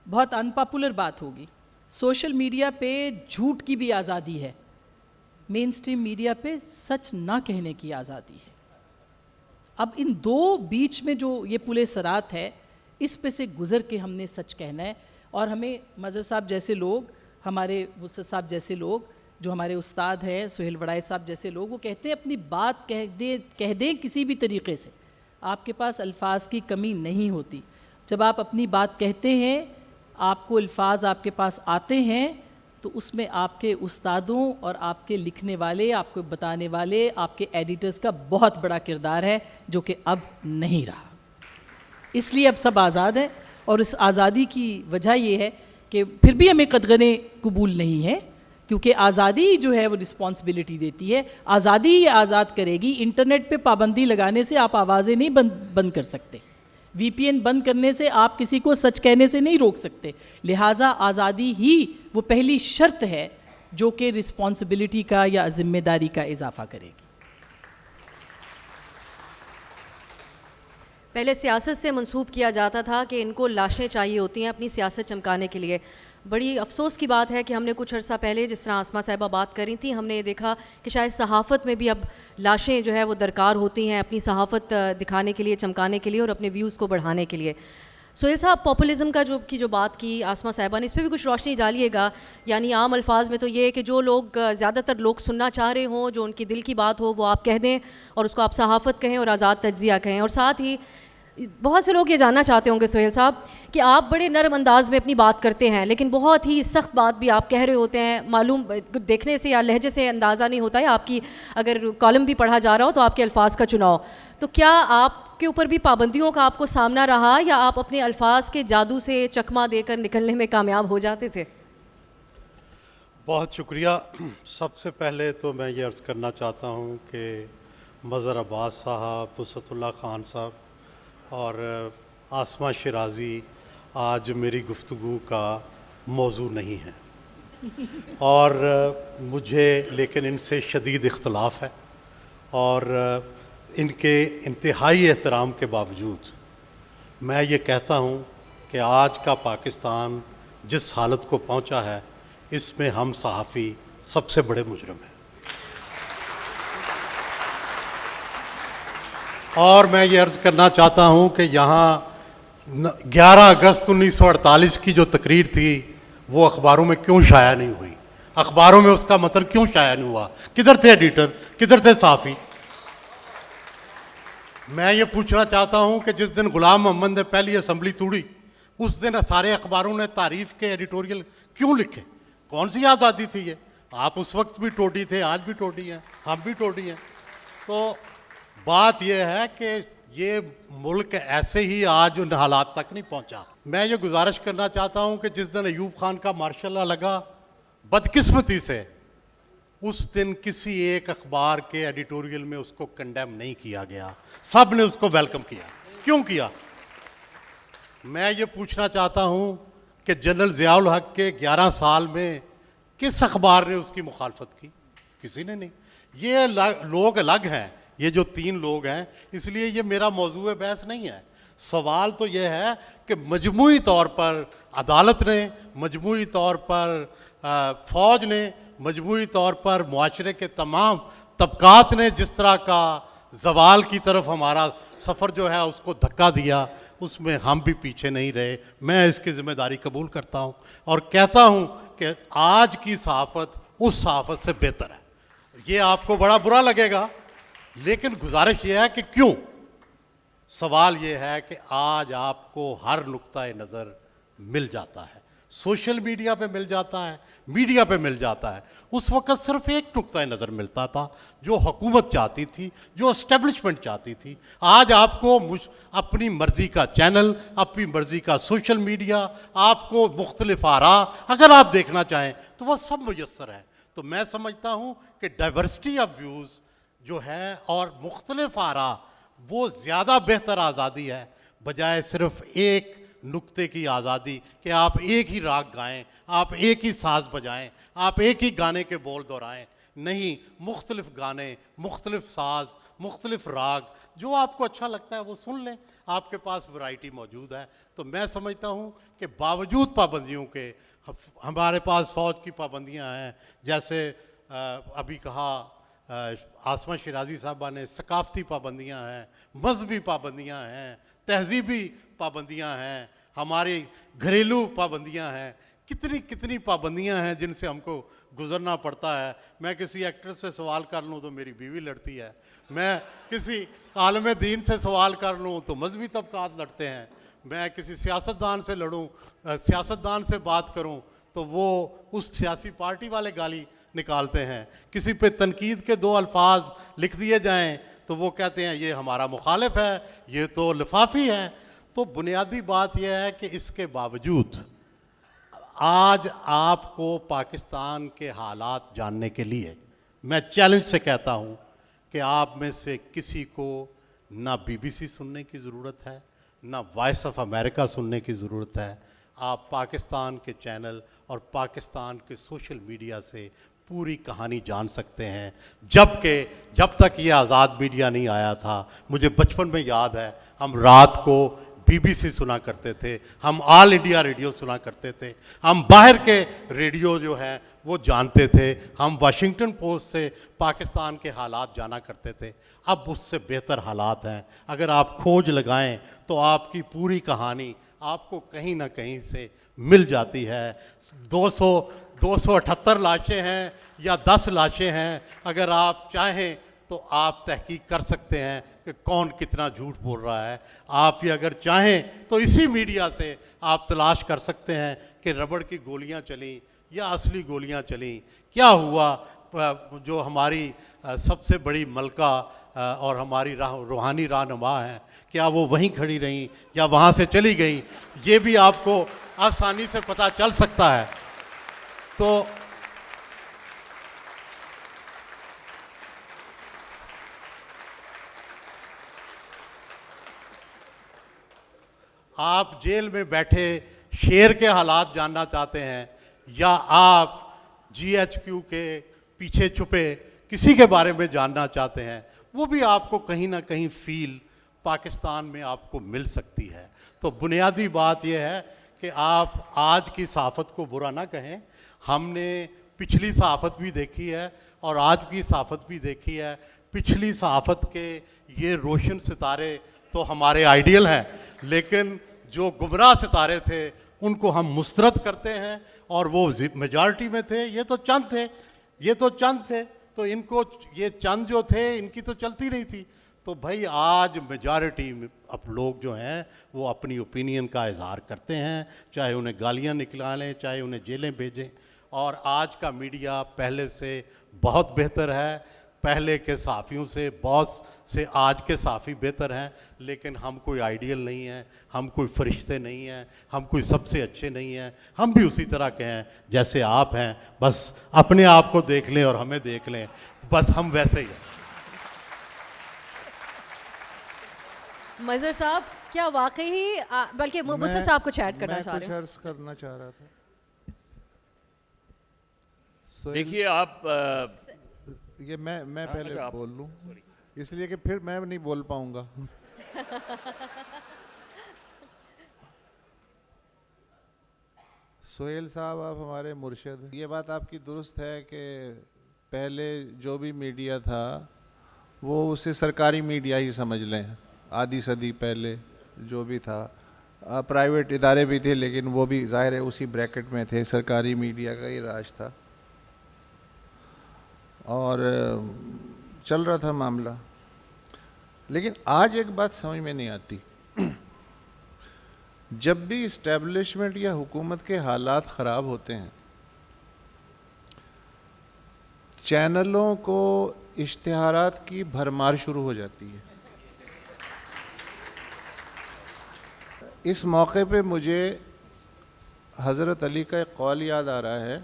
बहुत अनपॉपुलर बात होगी, सोशल मीडिया पे झूठ की भी आज़ादी है, मेन स्ट्रीम मीडिया पे सच ना कहने की आज़ादी है। अब इन दो बीच में जो ये पुले सरात है, इस पे से गुज़र के हमने सच कहना है। और हमें मज़हर साहब जैसे लोग, हमारे वुसत साहब जैसे लोग, जो हमारे उस्ताद हैं सुहेल वड़ाई साहब जैसे लोग, वो कहते हैं अपनी बात कह दें किसी भी तरीक़े से, आपके पास अल्फाज की कमी नहीं होती। जब आप अपनी बात कहते हैं, आपको अल्फाज आपके पास आते हैं, तो उसमें आपके उस्तादों और आपके लिखने वाले, आपको बताने वाले, आपके एडिटर्स का बहुत बड़ा किरदार है, जो कि अब नहीं रहा। इसलिए अब सब आज़ाद है, और इस आज़ादी की वजह ये है कि फिर भी हमें कदगने कबूल नहीं है, क्योंकि आज़ादी जो है वो रिस्पॉन्सिबिलिटी देती है। आज़ादी ही आज़ाद करेगी। इंटरनेट पे पाबंदी लगाने से आप आवाज़ें नहीं बंद कर सकते, VPN बंद करने से आप किसी को सच कहने से नहीं रोक सकते। लिहाजा आज़ादी ही वो पहली शर्त है जो कि रिस्पॉन्सिबिलिटी का या ज़िम्मेदारी का इजाफ़ा करेगी। पहले सियासत से मंसूब किया जाता था कि इनको लाशें चाहिए होती हैं अपनी सियासत चमकाने के लिए। बड़ी अफसोस की बात है कि हमने कुछ अर्सा पहले, जिस तरह आसमा साहिबा बात कर रही थी, हमने ये देखा कि शायद सहाफ़त में भी अब लाशें जो है वो दरकार होती हैं अपनी सहाफ़त दिखाने के लिए, चमकाने के लिए और अपने व्यूज़ को बढ़ाने के लिए। सुहेल साहब, पॉपुलिज़म का जो बात की आसमा साहिबा ने, इस पर भी कुछ रोशनी डालिएगा। यानी आम अल्फाज में तो ये है कि जो लोग ज़्यादातर लोग सुनना चाह रहे हों, जो उनकी दिल की बात हो, वो आप कह दें और उसको आप सहाफ़त कहें और आज़ाद तज्ज़िया कहें। और साथ ही बहुत से लोग ये जानना चाहते होंगे सुहेल साहब कि आप बड़े नरम अंदाज में अपनी बात करते हैं, लेकिन बहुत ही सख्त बात भी आप कह रहे होते हैं। मालूम देखने से या लहजे से अंदाज़ा नहीं होता है, आपकी अगर कॉलम भी पढ़ा जा रहा हो तो आपके अल्फाज का चुनाव। तो क्या आपके ऊपर भी पाबंदियों का आपको सामना रहा, या आप अपने अल्फाज के जादू से चकमा देकर निकलने में कामयाब हो जाते थे? बहुत शुक्रिया। सबसे पहले तो मैं ये अर्ज़ करना चाहता हूँ कि मज़हर अब्बास साहब, वसअतुल्लाह ख़ान साहब और आसमा शिराज़ी आज मेरी गुफ्तगू का मौजू नहीं है और मुझे लेकिन इनसे शदीद इख्तलाफ है और इनके इंतहाई एहतराम के बावजूद मैं ये कहता हूँ कि आज का पाकिस्तान जिस हालत को पहुँचा है इसमें हम सहाफ़ी सबसे बड़े मुजरम हैं। और मैं ये अर्ज़ करना चाहता हूँ कि यहाँ 11 अगस्त 1948 की जो तकरीर थी वो अखबारों में क्यों शाया नहीं हुई, अखबारों में उसका मतलब क्यों शाया नहीं हुआ, किधर थे एडिटर, किधर थे सहाफ़ी। मैं ये पूछना चाहता हूँ कि जिस दिन ग़ुलाम मोहम्मद ने पहली असम्बली तोड़ी उस दिन सारे अखबारों ने तारीफ़ के एडिटोरियल क्यों लिखे, कौन सी आज़ादी थी ये। आप उस वक्त भी टोडी थे, आज भी टोडी हैं, हम भी टोडी हैं। तो बात यह है कि ये मुल्क ऐसे ही आज उन हालात तक नहीं पहुंचा। मैं ये गुजारिश करना चाहता हूं कि जिस दिन अयूब खान का मार्शल लॉ लगा, बदकिस्मती से उस दिन किसी एक अखबार के एडिटोरियल में उसको कंडेम नहीं किया गया, सब ने उसको वेलकम किया। क्यों किया? मैं ये पूछना चाहता हूं कि जनरल ज़ियाउल हक के 11 साल में किस अखबार ने उसकी मुखालफत की? किसी ने नहीं। ये लोग अलग हैं, ये जो 3 लोग हैं, इसलिए ये मेरा मौजूद बहस नहीं है। सवाल तो ये है कि मजमूई तौर पर अदालत ने, मजमूई तौर पर फ़ौज ने, मजमूई तौर पर मुआशरे के तमाम तबकात ने जिस तरह का ज़वाल की तरफ हमारा सफ़र जो है उसको धक्का दिया, उसमें हम भी पीछे नहीं रहे। मैं इसकी ज़िम्मेदारी कबूल करता हूँ और कहता हूँ कि आज की सहाफ़त उस सहाफ़त से बेहतर है। ये आपको बड़ा बुरा लगेगा, लेकिन गुजारिश ये है कि क्यों। सवाल ये है कि आज आपको हर नुक्ता नज़र मिल जाता है, सोशल मीडिया पे मिल जाता है, मीडिया पे मिल जाता है। उस वक़्त सिर्फ एक नुक्ता नज़र मिलता था जो हुकूमत चाहती थी, जो एस्टेब्लिशमेंट चाहती थी। आज आपको अपनी मर्ज़ी का चैनल, अपनी मर्ज़ी का सोशल मीडिया, आपको मुख्तलिफ आरा अगर आप देखना चाहें तो वह सब मुयस्सर है। तो मैं समझता हूँ कि डाइवर्सिटी ऑफ व्यूज़ जो है और मुख्तलिफ आरा वो ज़्यादा बेहतर आज़ादी है बजाय सिर्फ एक नुक्ते की आज़ादी कि आप एक ही राग गाएं, आप एक ही साज़ बजाएं, आप एक ही गाने के बोल दोहराएं। नहीं, मुख्तलिफ गाने, मुख्तलिफ साज़, मुख्तलिफ राग, जो आपको अच्छा लगता है वो सुन लें, आपके पास वैरायटी मौजूद है। तो मैं समझता हूँ कि बावजूद पाबंदियों के हमारे पास फ़ौज की पाबंदियाँ हैं, जैसे अभी कहा आसमा शिराज़ी साहबा ने, सकाफ़ती पाबंदियाँ हैं, मजहबी पाबंदियाँ हैं, तहजीबी पाबंदियाँ हैं, हमारी घरेलू पाबंदियाँ हैं, कितनी कितनी पाबंदियाँ हैं जिनसे हमको गुज़रना पड़ता है। मैं किसी एक्टर से सवाल कर लूँ तो मेरी बीवी लड़ती है, मैं किसी आलम दीन से सवाल कर लूँ तो मजहबी तबकात लड़ते हैं, मैं किसी सियासतदान से लड़ूँ, सियासतदान से बात करूँ तो वो उस सियासी पार्टी वाले गाली निकालते हैं। किसी पे तनकीद के 2 अल्फाज लिख दिए जाएं तो वो कहते हैं ये हमारा मुखालिफ है, ये तो लिफाफी है। तो बुनियादी बात यह है कि इसके बावजूद आज आपको पाकिस्तान के हालात जानने के लिए मैं चैलेंज से कहता हूँ कि आप में से किसी को ना BBC सुनने की ज़रूरत है, ना वॉइस ऑफ अमेरिका सुनने की ज़रूरत है। आप पाकिस्तान के चैनल और पाकिस्तान के सोशल मीडिया से पूरी कहानी जान सकते हैं। जब तक ये आज़ाद मीडिया नहीं आया था, मुझे बचपन में याद है हम रात को BBC सुना करते थे, हम ऑल इंडिया रेडियो सुना करते थे, हम बाहर के रेडियो जो है वो जानते थे, हम वाशिंगटन पोस्ट से पाकिस्तान के हालात जाना करते थे। अब उससे बेहतर हालात हैं। अगर आप खोज लगाएं तो आपकी पूरी कहानी आपको कहीं ना कहीं से मिल जाती है। 278 लाशें हैं या 10 लाशें हैं, अगर आप चाहें तो आप तहकीक कर सकते हैं कि कौन कितना झूठ बोल रहा है। आप ये अगर चाहें तो इसी मीडिया से आप तलाश कर सकते हैं कि रबड़ की गोलियां चली या असली गोलियां चली, क्या हुआ। जो हमारी सबसे बड़ी मलका और हमारी रूहानी रहनुमा हैं, क्या वो वहीं खड़ी रहीं या वहाँ से चली गई, ये भी आपको आसानी से पता चल सकता है। तो आप जेल में बैठे शेर के हालात जानना चाहते हैं या आप GHQ के पीछे छुपे किसी के बारे में जानना चाहते हैं, वो भी आपको कहीं ना कहीं फील पाकिस्तान में आपको मिल सकती है। तो बुनियादी बात यह है कि आप आज की सहाफ़त को बुरा ना कहें। हमने पिछली सहाफ़त भी देखी है और आज की सहाफ़त भी देखी है। पिछली सहाफ़त के ये रोशन सितारे तो हमारे आइडियल हैं, लेकिन जो गुमराह सितारे थे उनको हम मुस्तरद करते हैं, और वो मेजॉरिटी में थे। ये तो चंद थे, तो इनको ये चंद जो थे इनकी तो चलती नहीं थी। तो भाई आज मेजॉरिटी अब लोग जो हैं वो अपनी ओपिनियन का इजहार करते हैं, चाहे उन्हें गालियां निकालें, चाहे उन्हें जेलें भेजें। और आज का मीडिया पहले से बहुत बेहतर है, पहले के सहाफ़ियों से बहुत से आज के सहाफ़ी बेहतर हैं। लेकिन हम कोई आइडियल नहीं हैं, हम कोई फरिश्ते नहीं हैं, हम कोई सबसे अच्छे नहीं हैं। हम भी उसी तरह के हैं जैसे आप हैं, बस अपने आप को देख लें और हमें देख लें, बस हम वैसे ही हैं। मज़हर साहब, क्या वाकई ही बल्कि मुझसे साहब कुछ ऐड करना चाह रहे मैं हैं? कुछ अर्ज करना चाह रहा था। देखिए आप ये मैं पहले अच्छा, बोल लूं, इसलिए कि फिर मैं नहीं बोल पाऊंगा। सोहेल साहब, आप हमारे मुर्शिद हैं। ये बात आपकी दुरुस्त है कि पहले जो भी मीडिया था वो उसे सरकारी मीडिया ही समझ लें। आधी सदी पहले जो भी था, प्राइवेट इदारे भी थे लेकिन वो भी ज़ाहिर है उसी ब्रैकेट में थे, सरकारी मीडिया का ही राज था और चल रहा था मामला। लेकिन आज एक बात समझ में नहीं आती, जब भी इस्टेब्लिशमेंट या हुकूमत के हालात ख़राब होते हैं, चैनलों को इश्तिहारात की भरमार शुरू हो जाती है। इस मौके पे मुझे हज़रत अली का एक कौल याद आ रहा है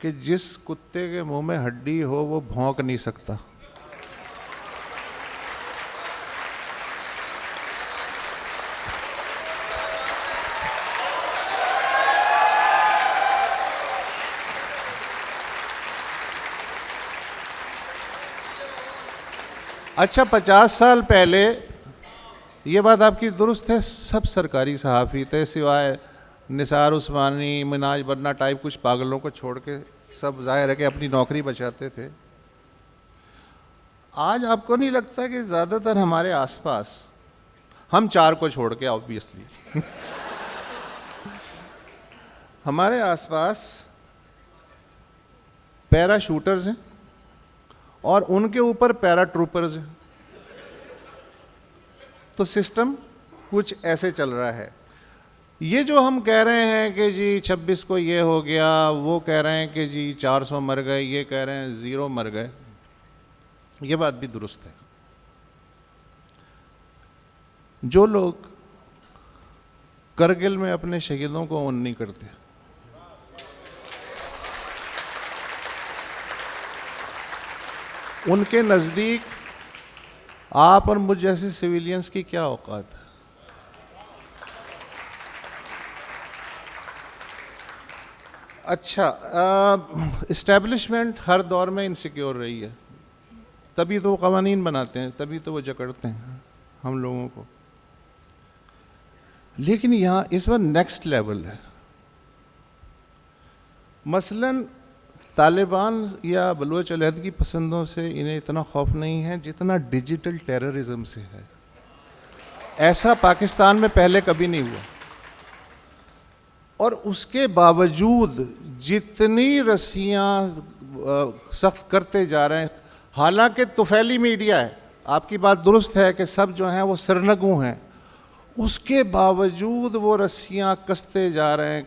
कि जिस कुत्ते के मुंह में हड्डी हो वो भौंक नहीं सकता। अच्छा, 50 साल पहले ये बात आपकी दुरुस्त है, सब सरकारी सहाफ़ी थे सिवाय निसार उस्मानी, मिनाज बन्ना टाइप कुछ पागलों को छोड़ के, सब जाहिर है कि अपनी नौकरी बचाते थे। आज आपको नहीं लगता कि ज़्यादातर हमारे आसपास, हम चार को छोड़ के ऑब्वियसली हमारे आसपास पैरा शूटर्स हैं और उनके ऊपर पैरा ट्रूपर्स हैं। तो सिस्टम कुछ ऐसे चल रहा है। ये जो हम कह रहे हैं कि जी 26 को ये हो गया, वो कह रहे हैं कि जी 400 मर गए, ये कह रहे हैं 0 मर गए, ये बात भी दुरुस्त है। जो लोग करगिल में अपने शहीदों को ऑन नहीं करते, उनके नज़दीक आप और मुझ जैसे सिविलियंस की क्या औकात है। अच्छा, इस्टेब्लिशमेंट हर दौर में इनसिक्योर रही है, तभी तो वो क़वानीन बनाते हैं, तभी तो वो जकड़ते हैं हम लोगों को। लेकिन यहाँ इस बार नेक्स्ट लेवल है। मसलन तालिबान या बलूच अलहदगी पसंदों से इन्हें इतना खौफ नहीं है जितना डिजिटल टेररिज्म से है। ऐसा पाकिस्तान में पहले कभी नहीं हुआ, और उसके बावजूद जितनी रस्सियाँ सख्त करते जा रहे हैं, हालांकि तुफैली मीडिया है, आपकी बात दुरुस्त है कि सब जो हैं वो सिरनगू हैं, उसके बावजूद वो रस्सियाँ कसते जा रहे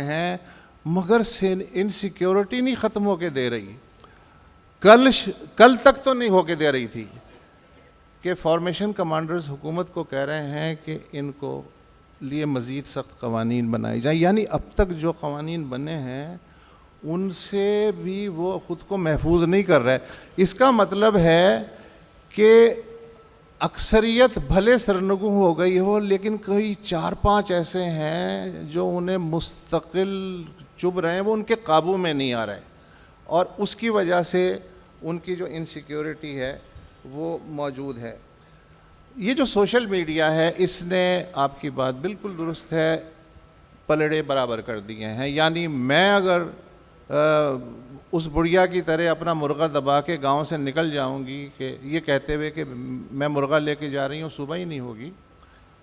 हैं, मगर इनसिक्योरिटी नहीं ख़त्म होके दे रही। कल तक तो नहीं होके दे रही थी कि फॉर्मेशन कमांडर्स हुकूमत को कह रहे हैं कि इनको लिए मज़ीद सख्त क़वानीन बनाए जाए, यानी अब तक जो क़वानीन बने हैं उनसे भी वो ख़ुद को महफूज नहीं कर रहा है। इसका मतलब है कि अक्सरियत भले सरनगू हो गई हो, लेकिन कोई 4-5 ऐसे हैं जो उन्हें मुस्तकिल चुभ रहे हैं, वो उनके काबू में नहीं आ रहे, और उसकी वजह से उनकी जो इनसिक्योरिटी है वो मौजूद है। ये जो सोशल मीडिया है, इसने, आपकी बात बिल्कुल दुरुस्त है, पलड़े बराबर कर दिए हैं। यानी मैं अगर उस बुढ़िया की तरह अपना मुर्गा दबा के गांव से निकल जाऊंगी कि ये कहते हुए कि मैं मुर्गा लेके जा रही हूँ, सुबह ही नहीं होगी,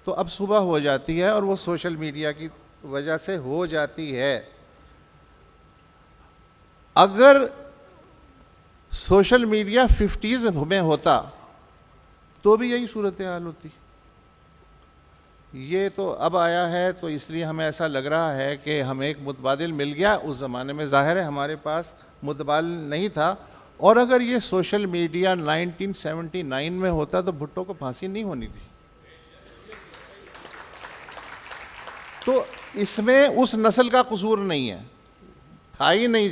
तो अब सुबह हो जाती है, और वो सोशल मीडिया की वजह से हो जाती है। अगर सोशल मीडिया 50s में होता तो भी यही सूरत हाल होती। ये तो अब आया है, तो इसलिए हमें ऐसा लग रहा है कि हमें एक मुतबादिल मिल गया। उस ज़माने में ज़ाहिर है हमारे पास मुतबादिल नहीं था, और अगर ये सोशल मीडिया 1979 में होता तो भुट्टो को फांसी नहीं होनी थी। तो इसमें उस नस्ल का कसूर नहीं है, था ही नहीं।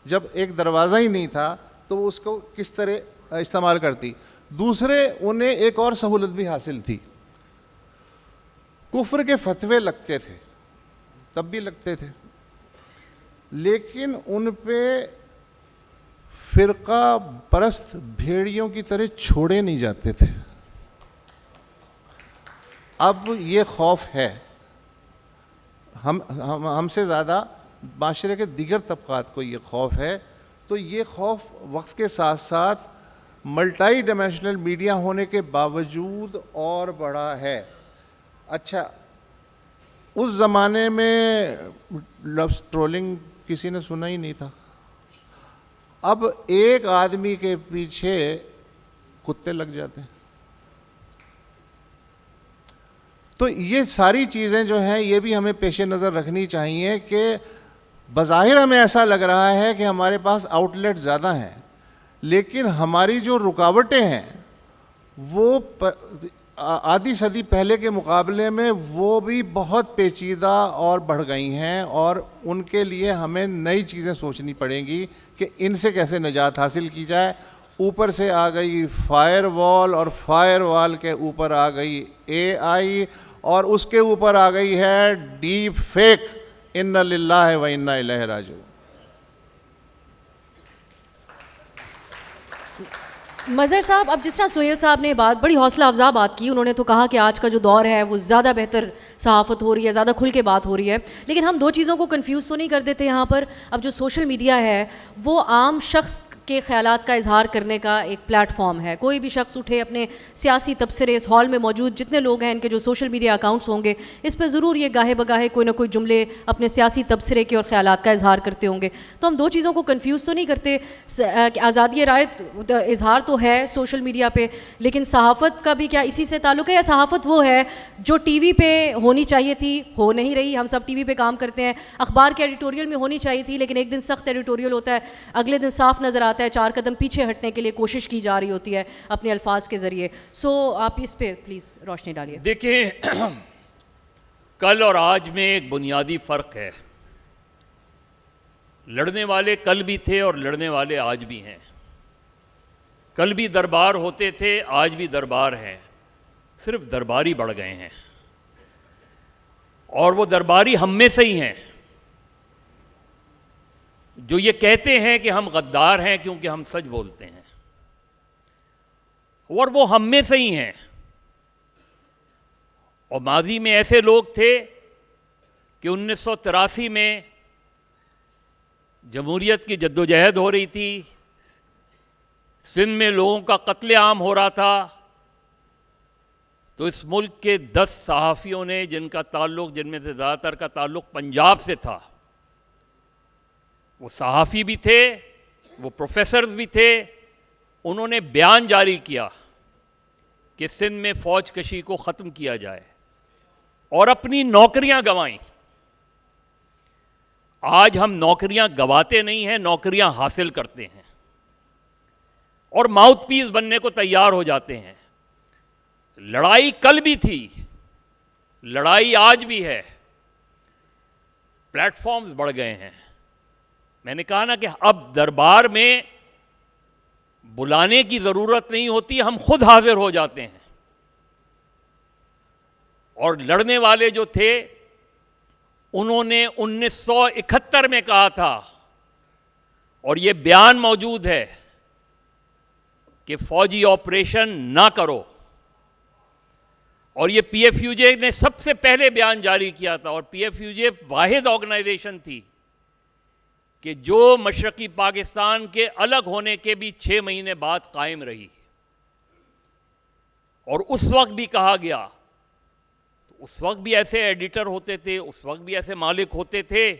जब एक दरवाज़ा ही नहीं था तो वो उसको किस तरह इस्तेमाल करती। दूसरे, उन्हें एक और सहूलत भी हासिल थी, कुफ्र के फतवे लगते थे, तब भी लगते थे, लेकिन उन पे फ़िरका परस्त भेड़ियों की तरह छोड़े नहीं जाते थे। अब ये खौफ है, हमसे ज़्यादा माशरे के दीगर तबक़ात को ये खौफ है। तो ये खौफ वक्त के साथ साथ मल्टी डायमेंशनल मीडिया होने के बावजूद और बड़ा है। अच्छा, उस ज़माने में लव ट्रोलिंग किसी ने सुना ही नहीं था। अब एक आदमी के पीछे कुत्ते लग जाते हैं। तो ये सारी चीज़ें जो हैं, ये भी हमें पेश नज़र रखनी चाहिए कि बज़ाहिर हमें ऐसा लग रहा है कि हमारे पास आउटलेट ज़्यादा हैं, लेकिन हमारी जो रुकावटें हैं वो आधी सदी पहले के मुकाबले में वो भी बहुत पेचीदा और बढ़ गई हैं, और उनके लिए हमें नई चीज़ें सोचनी पड़ेंगी कि इनसे कैसे निजात हासिल की जाए। ऊपर से आ गई फायरवॉल, और फायरवॉल के ऊपर आ गई AI, और उसके ऊपर आ गई है डीप फेक। इन्ना लिल्लाहि व इन्ना इलैहि राजिऊन। मज़हर साहब, अब जिस तरह सुहेल साहब ने बात, बड़ी हौसला अफजा बात की, उन्होंने तो कहा कि आज का जो दौर है वो ज़्यादा बेहतर सहाफ़त हो रही है, ज़्यादा खुल के बात हो रही है, लेकिन हम दो चीज़ों को कंफ्यूज तो नहीं कर देते यहाँ पर। अब जो सोशल मीडिया है वो आम शख्स के ख़यालात का इजहार करने का एक प्लेटफॉर्म है। कोई भी शख्स उठे, अपने सियासी तबसरे, इस हॉल में मौजूद जितने लोग हैं इनके जो सोशल मीडिया अकाउंट्स होंगे, इस पर ज़रूर ये गाहे बगाहे कोई ना कोई जुमले अपने सियासी तबसरे के और ख़यालात का इजहार करते होंगे। तो हम दो चीज़ों को कंफ्यूज तो नहीं करते कि आज़ादी राय इजहार तो है सोशल मीडिया पे, लेकिन सहाफ़त का भी क्या इसी से ताल्लुक़ है, या सहाफ़त वो है जो टीवी पे होनी चाहिए थी, हो नहीं रही? हम सब टीवी पे काम करते हैं, अखबार के एडिटोरियल में होनी चाहिए थी, लेकिन एक दिन सख्त एडिटोरियल होता है, अगले दिन साफ नज़र आता है 4 कदम पीछे हटने के लिए कोशिश की जा रही होती है अपने अल्फाज के ज़रिए। सो आप इस पे प्लीज़ रोशनी डालिए। देखिए, कल और आज में एक बुनियादी फ़र्क है। लड़ने वाले कल भी थे और लड़ने वाले आज भी हैं। कल भी दरबार होते थे, आज भी दरबार हैं, सिर्फ दरबारी बढ़ गए हैं, और वो दरबारी हम में से ही हैं जो ये कहते हैं कि हम गद्दार हैं क्योंकि हम सच बोलते हैं, और वो हम में से ही हैं। और माजी में ऐसे लोग थे कि 1983 में जमहूरियत की जद्दोजहद हो रही थी, सिंध में लोगों का कत्लेआम हो रहा था, तो इस मुल्क के 10 सहाफ़ियों ने, जिनका ताल्लुक़, जिनमें से ज़्यादातर का ताल्लुक़ पंजाब से था, वो सहाफ़ी भी थे, वो प्रोफेसर्स भी थे, उन्होंने बयान जारी किया कि सिंध में फ़ौज कशी को ख़त्म किया जाए, और अपनी नौकरियां गंवाईं। आज हम नौकरियां गंवाते नहीं हैं, नौकरियां हासिल करते हैं और माउथ पीस बनने को तैयार हो जाते हैं। लड़ाई कल भी थी, लड़ाई आज भी है, प्लेटफॉर्म्स बढ़ गए हैं। मैंने कहा ना कि अब दरबार में बुलाने की ज़रूरत नहीं होती, हम खुद हाजिर हो जाते हैं। और लड़ने वाले जो थे उन्होंने 1971 में कहा था, और ये बयान मौजूद है, कि फौजी ऑपरेशन ना करो। और ये पीएफयूजे ने सबसे पहले बयान जारी किया था, और पीएफयूजे वाहिद ऑर्गेनाइजेशन थी कि जो मशरकी पाकिस्तान के अलग होने के भी 6 महीने बाद कायम रही। और उस वक्त भी कहा गया, तो उस वक्त भी ऐसे एडिटर होते थे, उस वक्त भी ऐसे मालिक होते थे,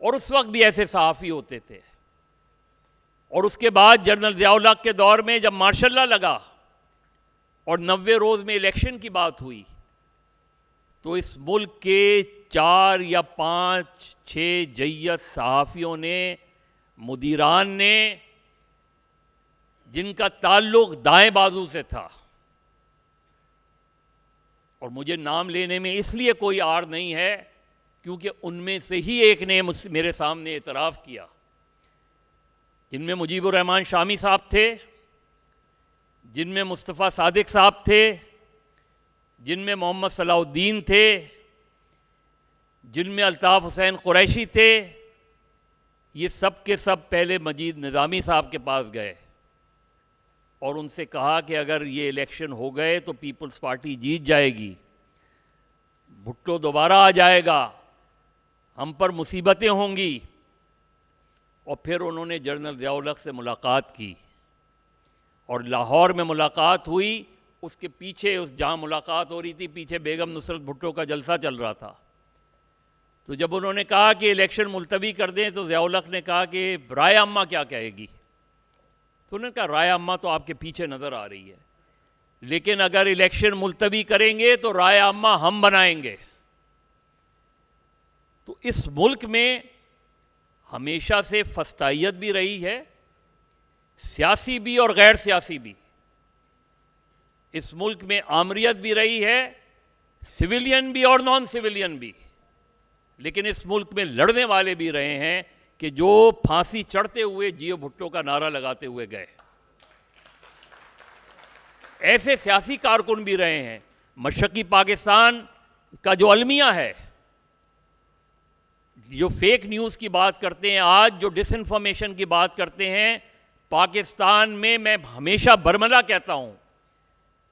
और उस वक्त भी ऐसे सहाफ़ी होते थे। और उसके बाद जनरल ज़िया-उल हक के दौर में जब मार्शल लॉ लगा और 90 रोज़ में इलेक्शन की बात हुई, तो इस मुल्क के 4 या 5-6 जय्यद सहाफ़ियों ने, मुदीरान ने, जिनका ताल्लुक़ दाएं बाजू से था, और मुझे नाम लेने में इसलिए कोई आड़ नहीं है क्योंकि उनमें से ही एक ने मेरे सामने एतराफ़ किया, जिनमें मुजीबुर रहमान शामी साहब थे, जिनमें मुस्तफ़ा सादिक साहब थे, जिनमें मोहम्मद सलाउद्दीन थे, जिनमें अल्ताफ़ हुसैन कुरैशी थे। ये सब के सब पहले मजीद निज़ामी साहब के पास गए और उनसे कहा कि अगर ये इलेक्शन हो गए तो पीपल्स पार्टी जीत जाएगी, भुट्टो दोबारा आ जाएगा, हम पर मुसीबतें होंगी। और फिर उन्होंने जनरल ज़िया-उल हक से मुलाकात की, और लाहौर में मुलाकात हुई। उसके पीछे, उस जहाँ मुलाकात हो रही थी, पीछे बेगम नुसरत भुट्टो का जलसा चल रहा था। तो जब उन्होंने कहा कि इलेक्शन मुलतवी कर दें, तो ज़िया-उल हक ने कहा कि राय अम्मा क्या कहेगी। तो उन्होंने कहा राय अम्मा तो आपके पीछे नज़र आ रही है, लेकिन अगर इलेक्शन मुलतवी करेंगे तो राय अम्मा हम बनाएंगे। तो इस मुल्क में हमेशा से फस्तायत भी रही है, सियासी भी और गैर सियासी भी। इस मुल्क में आमरियत भी रही है, सिविलियन भी और नॉन सिविलियन भी। लेकिन इस मुल्क में लड़ने वाले भी रहे हैं कि जो फांसी चढ़ते हुए जियो भुट्टो का नारा लगाते हुए गए। ऐसे सियासी कारकुन भी रहे हैं। मशरकी पाकिस्तान का जो अलमिया है, जो फेक न्यूज़ की बात करते हैं, आज जो डिसइंफॉर्मेशन की बात करते हैं, पाकिस्तान में मैं हमेशा बरमला कहता हूं,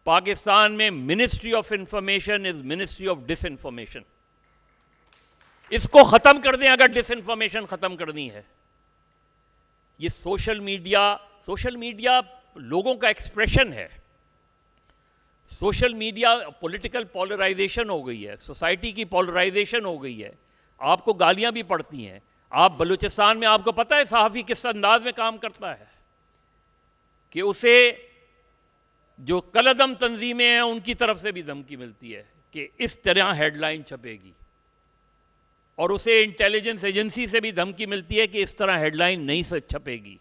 पाकिस्तान में ministry of information is ministry of disinformation. इसको ख़त्म कर दें अगर डिसइंफॉर्मेशन ख़त्म करनी है। ये सोशल मीडिया लोगों का एक्सप्रेशन है। सोशल मीडिया पॉलिटिकल पोलराइजेशन हो गई है, सोसाइटी की पोलराइजेशन हो गई है। आपको गालियां भी पड़ती हैं। आप बलूचिस्तान में, आपको पता है सहाफ़ी किस अंदाज में काम करता है कि उसे जो कलअदम तंजीमें हैं उनकी तरफ से भी धमकी मिलती है कि इस तरह हेडलाइन छपेगी, और उसे इंटेलिजेंस एजेंसी से भी धमकी मिलती है कि इस तरह हेडलाइन नहीं छपेगी।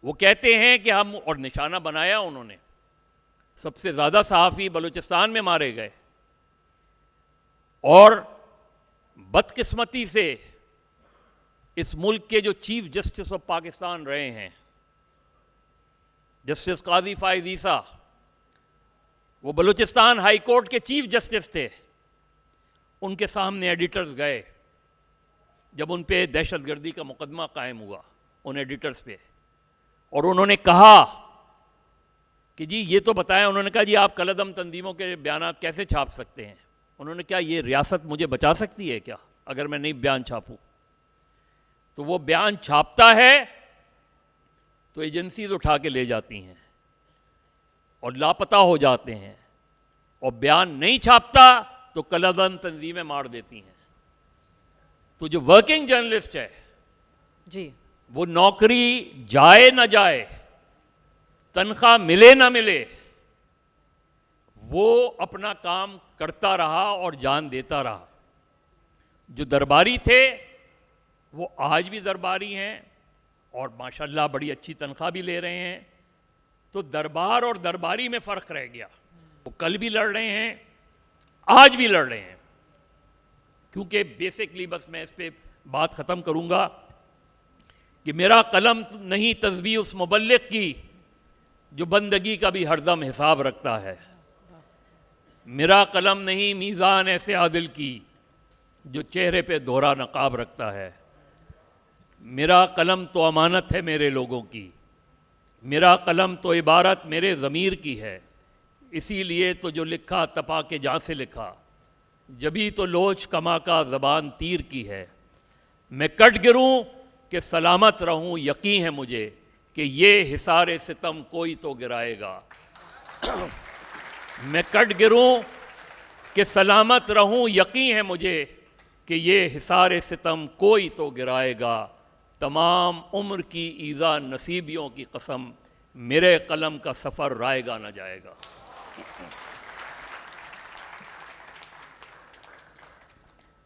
वो कहते हैं कि हम, और निशाना बनाया उन्होंने, सबसे ज़्यादा सहाफ़ी बलूचिस्तान में मारे गए। और बदकिस्मती से इस मुल्क के जो चीफ जस्टिस ऑफ पाकिस्तान रहे हैं, जस्टिस काजी फाइज ईसा, वो बलूचिस्तान हाई कोर्ट के चीफ जस्टिस थे। उनके सामने एडिटर्स गए जब उन पे दहशतगर्दी का मुकदमा कायम हुआ, उन एडिटर्स पे, और उन्होंने कहा कि जी ये तो बताएं। उन्होंने कहा जी आप कलअदम तंजीमों के बयानात कैसे छाप सकते हैं। उन्होंने क्या ये रियासत मुझे बचा सकती है क्या अगर मैं नहीं बयान छापूं? तो वो बयान छापता है तो एजेंसीज उठा के ले जाती हैं और लापता हो जाते हैं, और बयान नहीं छापता तो कलअदम तंजीमें मार देती हैं। तो जो वर्किंग जर्नलिस्ट है जी, वो नौकरी जाए ना जाए, तनख्वाह मिले ना मिले, वो अपना काम करता रहा और जान देता रहा। जो दरबारी थे वो आज भी दरबारी हैं और माशाल्लाह बड़ी अच्छी तनख्वाह भी ले रहे हैं। तो दरबार और दरबारी में फ़र्क रह गया। वो कल भी लड़ रहे हैं, आज भी लड़ रहे हैं। क्योंकि बेसिकली बस मैं इस पे बात ख़त्म करूँगा कि मेरा कलम नहीं तस्बीह उस मुबल्लिग की जो बंदगी का भी हरदम हिसाब रखता है। मेरा कलम नहीं मीज़ान ऐसे आदिल की जो चेहरे पे दोहरा नकाब रखता है। मेरा कलम तो अमानत है मेरे लोगों की, मेरा कलम तो इबारत मेरे ज़मीर की है। इसीलिए तो जो लिखा तपा के जहाँ से लिखा, जभी तो लोच कमा का ज़बान तीर की है। मैं कट गिरूं कि सलामत रहूं, यकीन है मुझे कि ये हिसारे सितम कोई तो गिराएगा। मैं कट गिरूं कि सलामत रहूं, यकीन है मुझे कि ये हिसारे सितम कोई तो गिराएगा। तमाम उम्र की ईज़ा नसीबियों की कसम, मेरे कलम का सफ़र रायगा न जाएगा।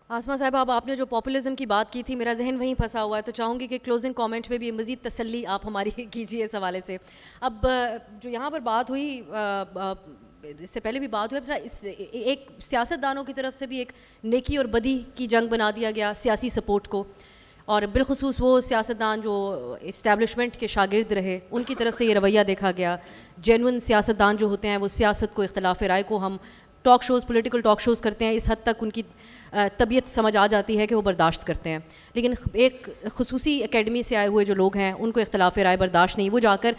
आसमा साहब, अब आपने जो पॉपुलिज्म की बात की थी, मेरा जहन वहीं फंसा हुआ है, तो चाहूँगी कि क्लोजिंग कमेंट में भी मज़ीद तसल्ली आप हमारी कीजिए इस हवाले से। अब जो यहाँ पर बात हुई, इससे पहले भी बात हुई, एक सियासतदानों की तरफ से भी एक नेकी और बदी की जंग बना दिया गया सियासी सपोर्ट को, और बिलखुसूस वो सियासतदान जो इस्टेब्लिशमेंट के शागिर्द रहे उनकी तरफ से ये रवैया देखा गया। जेन्युइन सियासतदान जो होते हैं वो सियासत को, इख्तलाफ राय को, हम talk shows, political talk shows करते हैं, इस हद तक उनकी तबीयत समझ आ जाती है कि वो बर्दाश्त करते हैं। लेकिन एक खुसूसी एकेडमी से आए हुए जो लोग हैं उनको इख्तलाफ राय बर्दाश्त नहीं, वो जाकर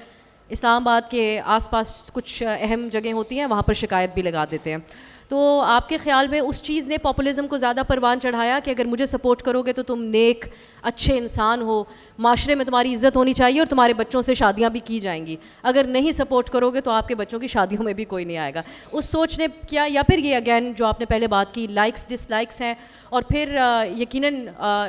इस्लामाबाद के आसपास कुछ अहम जगह होती हैं वहाँ पर शिकायत भी लगा देते हैं। तो आपके ख़्याल में उस चीज़ ने पॉपुलिज्म को ज़्यादा परवान चढ़ाया कि अगर मुझे सपोर्ट करोगे तो तुम नेक अच्छे इंसान हो, माशरे में तुम्हारी इज़्ज़त होनी चाहिए और तुम्हारे बच्चों से शादियाँ भी की जाएंगी, अगर नहीं सपोर्ट करोगे तो आपके बच्चों की शादियों में भी कोई नहीं आएगा, उस सोच ने किया? या फिर ये अगैन जो आपने पहले बात की, लाइक्स डिसलाइक्स हैं, और फिर यकीनन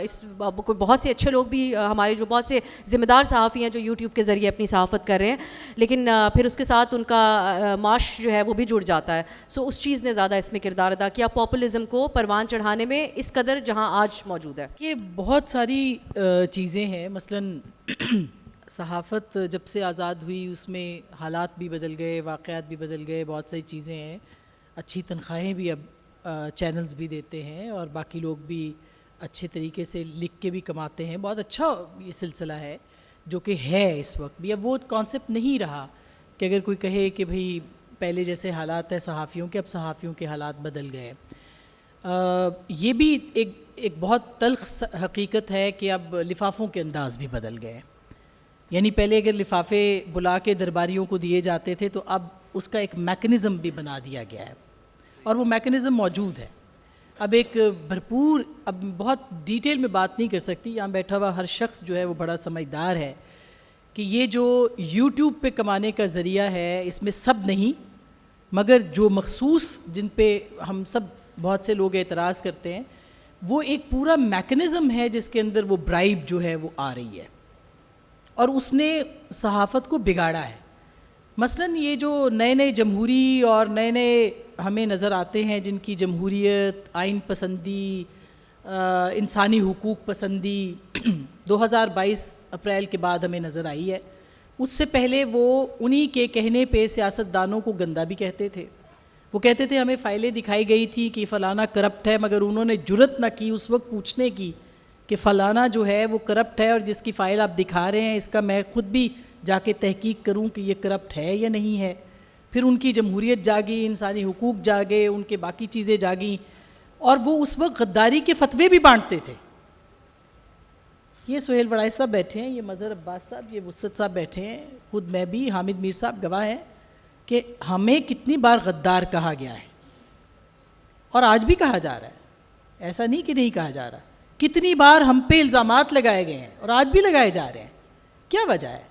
इस बहुत से अच्छे लोग भी हमारे जो बहुत से ज़िम्मेदार सहाफ़ी हैं जो यूट्यूब के ज़रिए अपनी सहाफ़त कर रहे हैं, लेकिन फिर उसके साथ उनका माश जो है वो भी जुड़ जाता है। सो उस चीज़ ने ज़्यादा इसमें किरदार अदा किया पॉपुलिज्म को परवान चढ़ाने में इस कदर जहां आज मौजूद है। ये बहुत सारी चीज़ें हैं, मसलन सहाफ़त जब से आज़ाद हुई उसमें हालात भी बदल गए, वाक़यात भी बदल गए, बहुत सारी चीज़ें हैं। अच्छी तनख्वाहें भी अब चैनल्स भी देते हैं और बाकी लोग भी अच्छे तरीके से लिख के भी कमाते हैं। बहुत अच्छा ये सिलसिला है जो कि है इस वक्त भी। अब वो कॉन्सेप्ट नहीं रहा कि अगर कोई कहे कि भाई पहले जैसे हालात है सहाफ़ियों के, अब सहाफ़ियों के हालात बदल गए। ये भी एक बहुत तल्ख़ हकीकत है कि अब लिफाफों के अंदाज़ भी बदल गए। यानी पहले अगर लिफाफे बुला के दरबारियों को दिए जाते थे तो अब उसका एक मैकेनिज़्म भी बना दिया गया है और वो मैकेनिज़्म मौजूद है। अब एक भरपूर, अब बहुत डिटेल में बात नहीं कर सकती, यहाँ बैठा हुआ हर शख्स जो है वो बड़ा समझदार है कि ये जो यूट्यूब पे कमाने का ज़रिया है इसमें सब नहीं, मगर जो मखसूस जिन पे हम सब बहुत से लोग एतराज़ करते हैं, वो एक पूरा मैकेनिज़्म है जिसके अंदर वो ब्राइब जो है वो आ रही है और उसने सहाफ़त को बिगाड़ा है। मसलन ये जो नए नए जमहूरी और नए नए हमें नज़र आते हैं जिनकी जमहूरियत, आइन पसंदी, इंसानी हुकूक पसंदी 2022 अप्रैल के बाद हमें नज़र आई है। उससे पहले वो उन्हीं के कहने पे सियासतदानों को गंदा भी कहते थे। वो कहते थे हमें फ़ाइलें दिखाई गई थी कि फ़लाना करप्ट है, मगर उन्होंने जुर्रत ना की उस वक्त पूछने की कि फ़लाना जो है वो करप्ट है और जिसकी फ़ाइल आप दिखा रहे हैं इसका मैं ख़ुद भी जाके तहकीक करूं कि ये करप्ट है या नहीं है। फिर उनकी जमहूरियत जागी, इंसानी हुकूक जागे, उनके बाकी चीज़ें जागी और वो उस वक्त गद्दारी के फतवे भी बांटते थे। ये सुहेल बड़ाई साहब बैठे हैं, ये मज़हर अब्बास साहब, ये वुसत साहब बैठे हैं, ख़ुद मैं भी, हामिद मीर साहब गवाह हैं कि हमें कितनी बार गद्दार कहा गया है और आज भी कहा जा रहा है, ऐसा नहीं कि नहीं कहा जा रहा। कितनी बार हम पे इल्ज़ामात लगाए गए हैं और आज भी लगाए जा रहे हैं। क्या वजह है?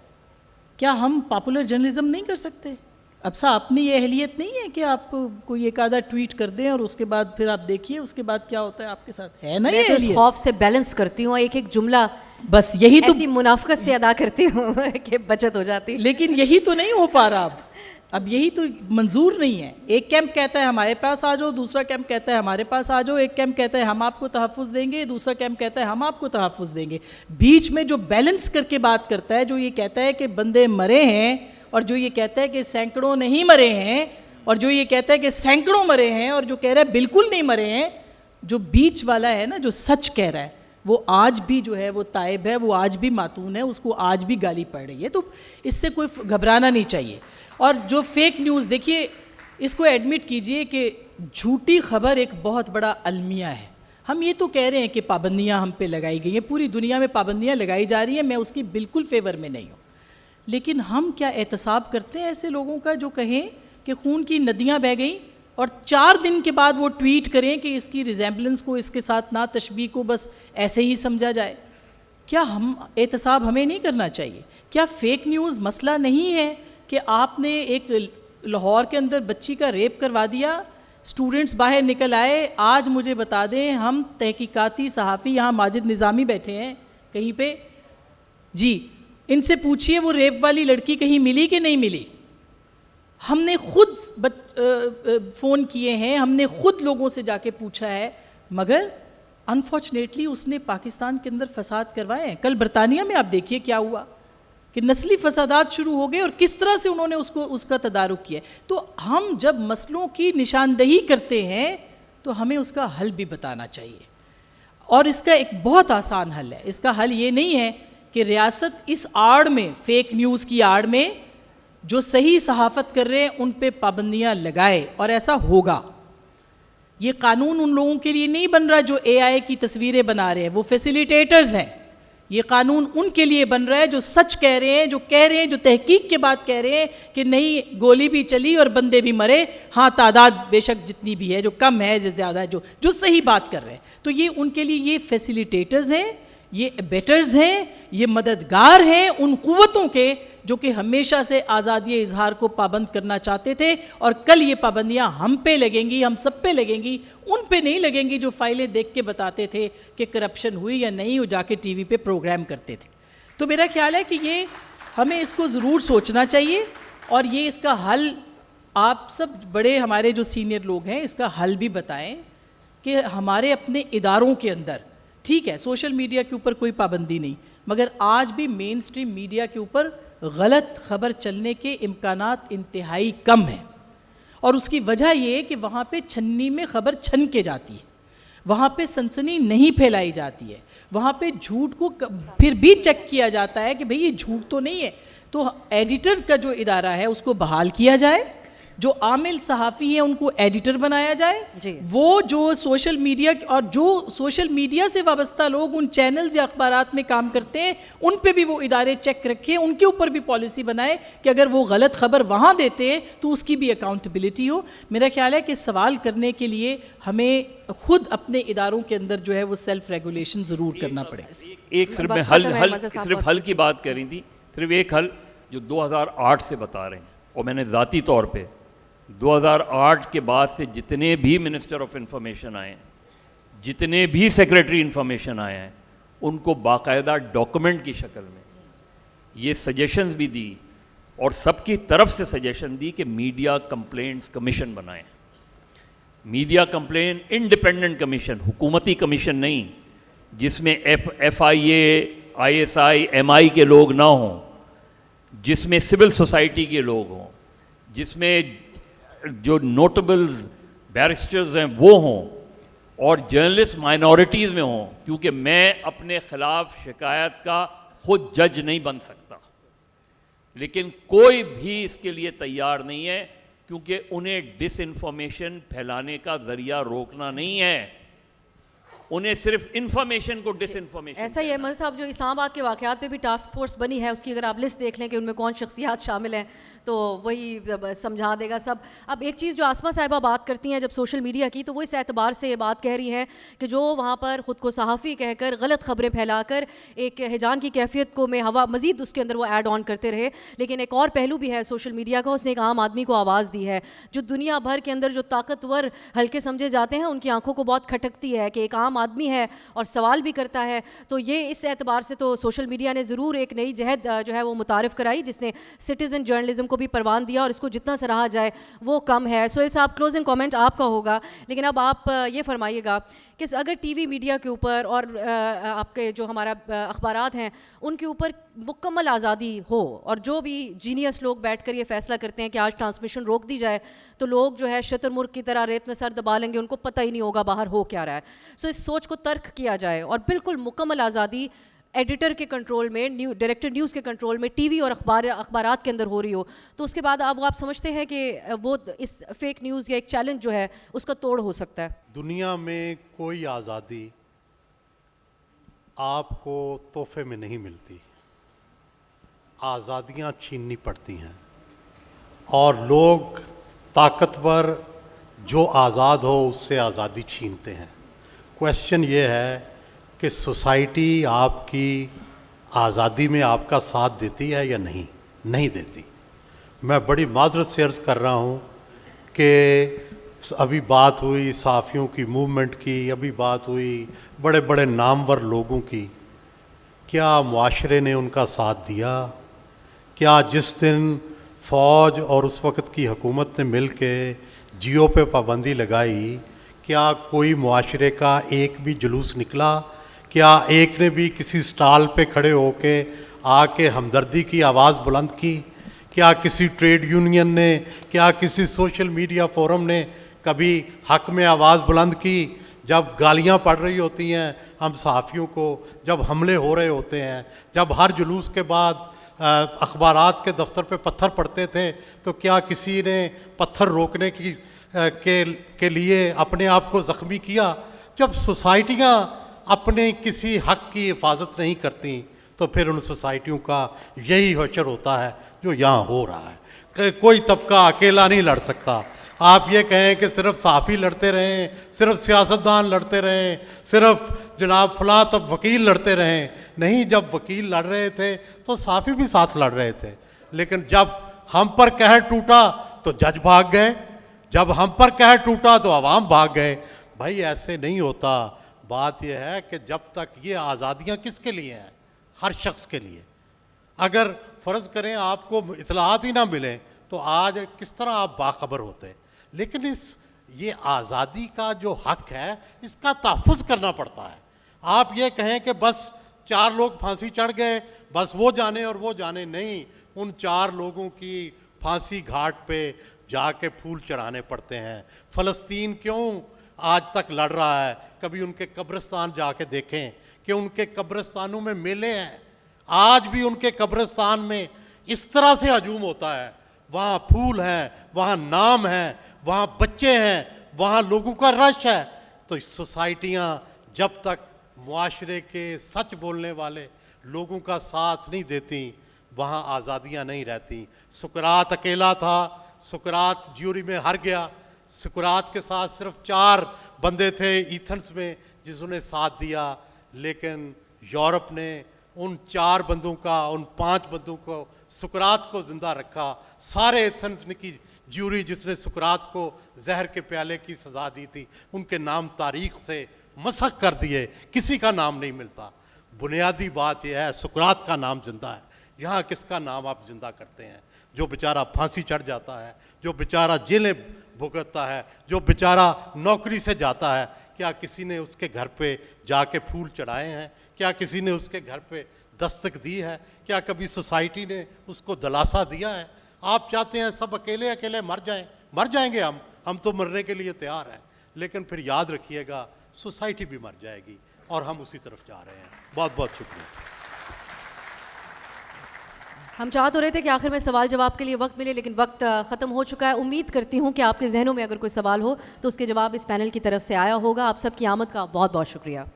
क्या हम पॉपुलर जर्नलिज्म नहीं कर सकते? अब सा अपनी ये अहलियत नहीं है कि आप कोई एक आधा ट्वीट कर दें और उसके बाद फिर आप देखिए उसके बाद क्या होता है आपके साथ, है ना? ये तो इस खौफ से बैलेंस करती हूँ, एक एक जुमला बस यही तो ऐसी मुनाफकत से अदा करती हूँ कि बचत हो जाती। लेकिन यही तो नहीं हो पा रहा। अब यही तो मंजूर नहीं है। एक कैंप कहता है हमारे पास आ जाओ, दूसरा कैंप कहता है हमारे पास आ जाओ, एक कैंप कहता है हम आपको तहफ़्फ़ुज़ देंगे, दूसरा कैंप कहता है हम आपको तहफ़्फ़ुज़ देंगे। बीच में जो बैलेंस करके बात करता है, जो ये कहता है कि बंदे मरे हैं और जो ये कहता है कि सैकड़ों नहीं मरे हैं और जो ये कहता है कि सैकड़ों मरे हैं और जो कह रहा है बिल्कुल नहीं मरे हैं, जो बीच वाला है ना, जो सच कह रहा है, वो आज भी जो है वो ताइब है, वो आज भी मातून है, उसको आज भी गाली पड़ रही है। तो इससे कोई घबराना नहीं चाहिए। और जो फेक न्यूज़, देखिए इसको एडमिट कीजिए कि झूठी खबर एक बहुत बड़ा अलमिया है। हम ये तो कह रहे हैं कि पाबंदियां हम पे लगाई गई हैं, पूरी दुनिया में पाबंदियां लगाई जा रही हैं, मैं उसकी बिल्कुल फेवर में नहीं हूँ, लेकिन हम क्या एहतसाब करते हैं ऐसे लोगों का जो कहें कि खून की नदियाँ बह गई और 4 दिन के बाद वो ट्वीट करें कि इसकी रिजेम्बलेंस को इसके साथ ना तशबीह को बस ऐसे ही समझा जाए? क्या हम एहतसाब हमें नहीं करना चाहिए? क्या फेक न्यूज़ मसला नहीं है कि आपने एक लाहौर के अंदर बच्ची का रेप करवा दिया, स्टूडेंट्स बाहर निकल आए, आज मुझे बता दें हम तहकीकाती सहाफ़ी, यहाँ माजिद निज़ामी बैठे हैं कहीं पे जी, इनसे पूछिए वो रेप वाली लड़की कहीं मिली कि नहीं मिली। हमने खुद फ़ोन किए हैं, हमने खुद लोगों से जाके पूछा है, मगर अनफॉर्चुनेटली उसने पाकिस्तान के अंदर फसाद करवाए हैं। कल बरतानिया में आप देखिए क्या हुआ कि नस्ली फसादात शुरू हो गए और किस तरह से उन्होंने उसका तदारुक किया। तो हम जब मसलों की निशानदही करते हैं तो हमें उसका हल भी बताना चाहिए, और इसका एक बहुत आसान हल है। इसका हल ये नहीं है कि रियासत इस आड़ में, फेक न्यूज़ की आड़ में जो सही सहाफ़त कर रहे हैं उन पे पाबंदियां लगाए, और ऐसा होगा। ये कानून उन लोगों के लिए नहीं बन रहा जो AI की तस्वीरें बना रहे हैं, वो फैसिलिटेटर्स हैं। ये कानून उनके लिए बन रहा है जो सच कह रहे हैं, जो कह रहे हैं, जो तहकीक के बाद कह रहे हैं कि नहीं, गोली भी चली और बंदे भी मरे, हाँ तादाद बेशक जितनी भी है, जो कम है जो ज़्यादा है, जो सही बात कर रहे हैं। तो ये उनके लिए ये फैसिलिटेटर्स हैं, ये बेटर्स हैं, ये मददगार हैं उन क़ुव्वतों के जो कि हमेशा से आज़ादी इजहार को पाबंद करना चाहते थे। और कल ये पाबंदियां हम पे लगेंगी, हम सब पे लगेंगी, उन पे नहीं लगेंगी जो फाइलें देख के बताते थे कि करप्शन हुई या नहीं, वो जाके टीवी पे प्रोग्राम करते थे। तो मेरा ख्याल है कि ये हमें इसको ज़रूर सोचना चाहिए, और ये इसका हल आप सब बड़े हमारे जो सीनियर लोग हैं इसका हल भी बताएं कि हमारे अपने इदारों के अंदर, ठीक है सोशल मीडिया के ऊपर कोई पाबंदी नहीं, मगर आज भी मेन स्ट्रीम मीडिया के ऊपर गलत खबर चलने के इम्कानात इंतहाई कम हैं। और उसकी वजह ये है कि वहाँ पे छन्नी में खबर छन के जाती है, वहाँ पे सनसनी नहीं फैलाई जाती है, वहाँ पे झूठ को फिर भी चेक किया जाता है कि भाई ये झूठ तो नहीं है। तो एडिटर का जो इदारा है उसको बहाल किया जाए, जो आमिल सहाफ़ी हैं उनको एडिटर बनाया जाए जी। वो जो सोशल मीडिया और जो सोशल मीडिया से वाबस्ता लोग उन चैनल्स या अखबारात में काम करते हैं उन पे भी वो इदारे चेक रखें, उनके ऊपर भी पॉलिसी बनाए कि अगर वो गलत खबर वहाँ देते हैं तो उसकी भी अकाउंटेबिलिटी हो। मेरा ख्याल है कि सवाल करने के लिए हमें खुद अपने इदारों के अंदर जो है वो सेल्फ रेगुलेशन ज़रूर करना पड़ेगा। एक सिर्फ हल की बात कर रही थी, सिर्फ एक हल जो 2008 से बता रहे हैं, और मैंने ज़ाती तौर पे 2008 के बाद से जितने भी मिनिस्टर ऑफ इंफॉर्मेशन आए हैं, जितने भी सेक्रेटरी इंफॉर्मेशन आए हैं, उनको बाकायदा डॉक्यूमेंट की शक्ल में ये सजेशंस भी दी और सबकी तरफ से सजेशन दी कि मीडिया कंप्लेंट्स कमीशन बनाएं। मीडिया कंप्लेंट इंडिपेंडेंट कमीशन, हुकूमती कमीशन नहीं, जिसमें FIA, ISI, MI के लोग ना हों, जिसमें सिविल सोसाइटी के लोग हों, जिसमें जो नोटेबल्स बैरिस्टर्स हैं वो हों, और जर्नलिस्ट माइनॉरिटीज़ में हों। क्योंकि मैं अपने ख़िलाफ़ शिकायत का खुद जज नहीं बन सकता, लेकिन कोई भी इसके लिए तैयार नहीं है, क्योंकि उन्हें डिसइंफॉर्मेशन फैलाने का ज़रिया रोकना नहीं है, उन्हें सिर्फ इंफॉर्मेशन को डिसइंफॉर्मेशन। ऐसा ही है मन साहब, जो इस्लामाबाद के वाक़यात पे भी टास्क फोर्स बनी है, उसकी अगर आप लिस्ट देख लें कि उनमें कौन शख्सियात शामिल हैं तो वही समझा देगा सब। अब एक चीज़ जो आसमा साहिबा बात करती हैं जब सोशल मीडिया की, तो वो इस एतबार से ये बात कह रही हैं कि जो वहाँ पर ख़ुद को सहाफ़ी कहकर गलत ख़बरें फैलाकर एक हिजान की कैफियत को में हवा मज़ीद उसके अंदर वो ऐड ऑन करते रहे। लेकिन एक और पहलू भी है सोशल मीडिया का, उसने एक आम आदमी को आवाज़ दी है। जो दुनिया भर के अंदर जो ताकतवर हल्के समझे जाते हैं उनकी आंखों को बहुत खटकती है कि एक आम आदमी है और सवाल भी करता है। तो ये इस एतबार से तो सोशल मीडिया ने ज़रूर एक नई जहद जो है वो मुतारिफ़ कराई, जिसने सिटीज़न जर्नलिज्म को भी परवान दिया, और इसको जितना सराहा जाए वो कम है। सोहेल साहब, क्लोजिंग कमेंट आपका होगा, लेकिन अब आप ये फरमाइएगा कि अगर टीवी मीडिया के ऊपर और आपके जो हमारा अखबारात हैं उनके ऊपर मुकम्मल आज़ादी हो, और जो भी जीनियस लोग बैठकर ये फैसला करते हैं कि आज ट्रांसमिशन रोक दी जाए, तो लोग जो है शतुरमुर्ग की तरह रेत में सर दबा लेंगे, उनको पता ही नहीं होगा बाहर हो क्या रहा है। सो इस सोच को तर्क किया जाए और बिल्कुल मुकम्मल आज़ादी एडिटर के कंट्रोल में, डायरेक्टर न्यूज़ के कंट्रोल में, टीवी और अखबारात के अंदर हो रही हो, तो उसके बाद आप समझते हैं कि वो इस फेक न्यूज़ या एक चैलेंज जो है उसका तोड़ हो सकता है? दुनिया में कोई आज़ादी आपको तोहफे में नहीं मिलती, आज़ादियाँ छीननी पड़ती हैं, और लोग ताकतवर जो आज़ाद हो उससे आज़ादी छीनते हैं। क्वेश्चन ये है कि सोसाइटी आपकी आज़ादी में आपका साथ देती है या नहीं देती। मैं बड़ी माजरत से अर्ज़ कर रहा हूँ कि अभी बात हुई सहाफ़ियों की मूवमेंट की, अभी बात हुई बड़े बड़े नामवर लोगों की, क्या मुआशरे ने उनका साथ दिया? क्या जिस दिन फ़ौज और उस वक़्त की हुकूमत ने मिल के जियो पे पाबंदी लगाई, क्या कोई मुआशरे का एक भी जुलूस निकला? क्या एक ने भी किसी स्टॉल पे खड़े होके आके हमदर्दी की आवाज़ बुलंद की? क्या किसी ट्रेड यूनियन ने, क्या किसी सोशल मीडिया फोरम ने कभी हक में आवाज़ बुलंद की? जब गालियां पड़ रही होती हैं हम सहाफ़ियों को, जब हमले हो रहे होते हैं, जब हर जुलूस के बाद अखबारात के दफ्तर पे पत्थर पड़ते थे, तो क्या किसी ने पत्थर रोकने के लिए अपने आप को ज़ख्मी किया? जब सोसाइटियाँ अपने किसी हक की हिफाजत नहीं करती, तो फिर उन सोसाइटियों का यही हशर होता है जो यहाँ हो रहा है। कोई तबका अकेला नहीं लड़ सकता। आप ये कहें कि सिर्फ सहाफ़ी लड़ते रहें, सिर्फ सियासतदान लड़ते रहें, सिर्फ जनाब फलां तब वकील लड़ते रहें, नहीं, जब वकील लड़ रहे थे तो सहाफ़ी भी साथ लड़ रहे थे, लेकिन जब हम पर कहर टूटा तो जज भाग गए, जब हम पर कहर टूटा तो अवाम भाग गए। भाई ऐसे नहीं होता। बात यह है कि जब तक ये आज़ादियाँ किसके लिए हैं? हर शख्स के लिए। अगर फ़र्ज़ करें आपको इतलात ही ना मिलें तो आज किस तरह आप बाखबर होते? लेकिन ये आज़ादी का जो हक है इसका तहफ़्फ़ुज़ करना पड़ता है। आप ये कहें कि बस 4 लोग फांसी चढ़ गए, बस वो जाने और वो जाने, नहीं, उन 4 लोगों की फांसी घाट पे जाके फूल चढ़ाने पड़ते हैं। फ़लस्तीन क्यों आज तक लड़ रहा है? कभी उनके कब्रिस्तान जाके देखें कि उनके कब्रिस्तानों में मेले हैं, आज भी उनके कब्रिस्तान में इस तरह से हजूम होता है। वहाँ फूल हैं, वहाँ नाम हैं, वहाँ बच्चे हैं, वहाँ लोगों का रश है। तो सोसाइटियाँ जब तक मुआशरे के सच बोलने वाले लोगों का साथ नहीं देती, वहाँ आज़ादियाँ नहीं रहती। सुकरात अकेला था, सुकरात ज्यूरी में हार गया। सुकरात के साथ सिर्फ 4 बंदे थे एथेंस में जिन्होंने साथ दिया, लेकिन यूरोप ने उन 4 बंदों का, उन 5 बंदों को, सुकरात को ज़िंदा रखा। सारे एथेंस की ज्यूरी जिसने सुकरात को जहर के प्याले की सज़ा दी थी, उनके नाम तारीख़ से मसख कर दिए, किसी का नाम नहीं मिलता। बुनियादी बात यह है, सुकरात का नाम ज़िंदा है, यहाँ किसका नाम आप ज़िंदा करते हैं? जो बेचारा फांसी चढ़ जाता है, जो बेचारा जेलें भुगतता है, जो बेचारा नौकरी से जाता है, क्या किसी ने उसके घर पे जाके फूल चढ़ाए हैं? क्या किसी ने उसके घर पे दस्तक दी है? क्या कभी सोसाइटी ने उसको दिलासा दिया है? आप चाहते हैं सब अकेले अकेले मर जाएं, मर जाएंगे हम तो मरने के लिए तैयार हैं, लेकिन फिर याद रखिएगा सोसाइटी भी मर जाएगी और हम उसी तरफ जा रहे हैं। बहुत बहुत शुक्रिया। हम चाह तो रहे थे कि आखिर में सवाल जवाब के लिए वक्त मिले, लेकिन वक्त ख़त्म हो चुका है। उम्मीद करती हूँ कि आपके जहनों में अगर कोई सवाल हो तो उसके जवाब इस पैनल की तरफ से आया होगा। आप सबकी आमद का बहुत बहुत शुक्रिया।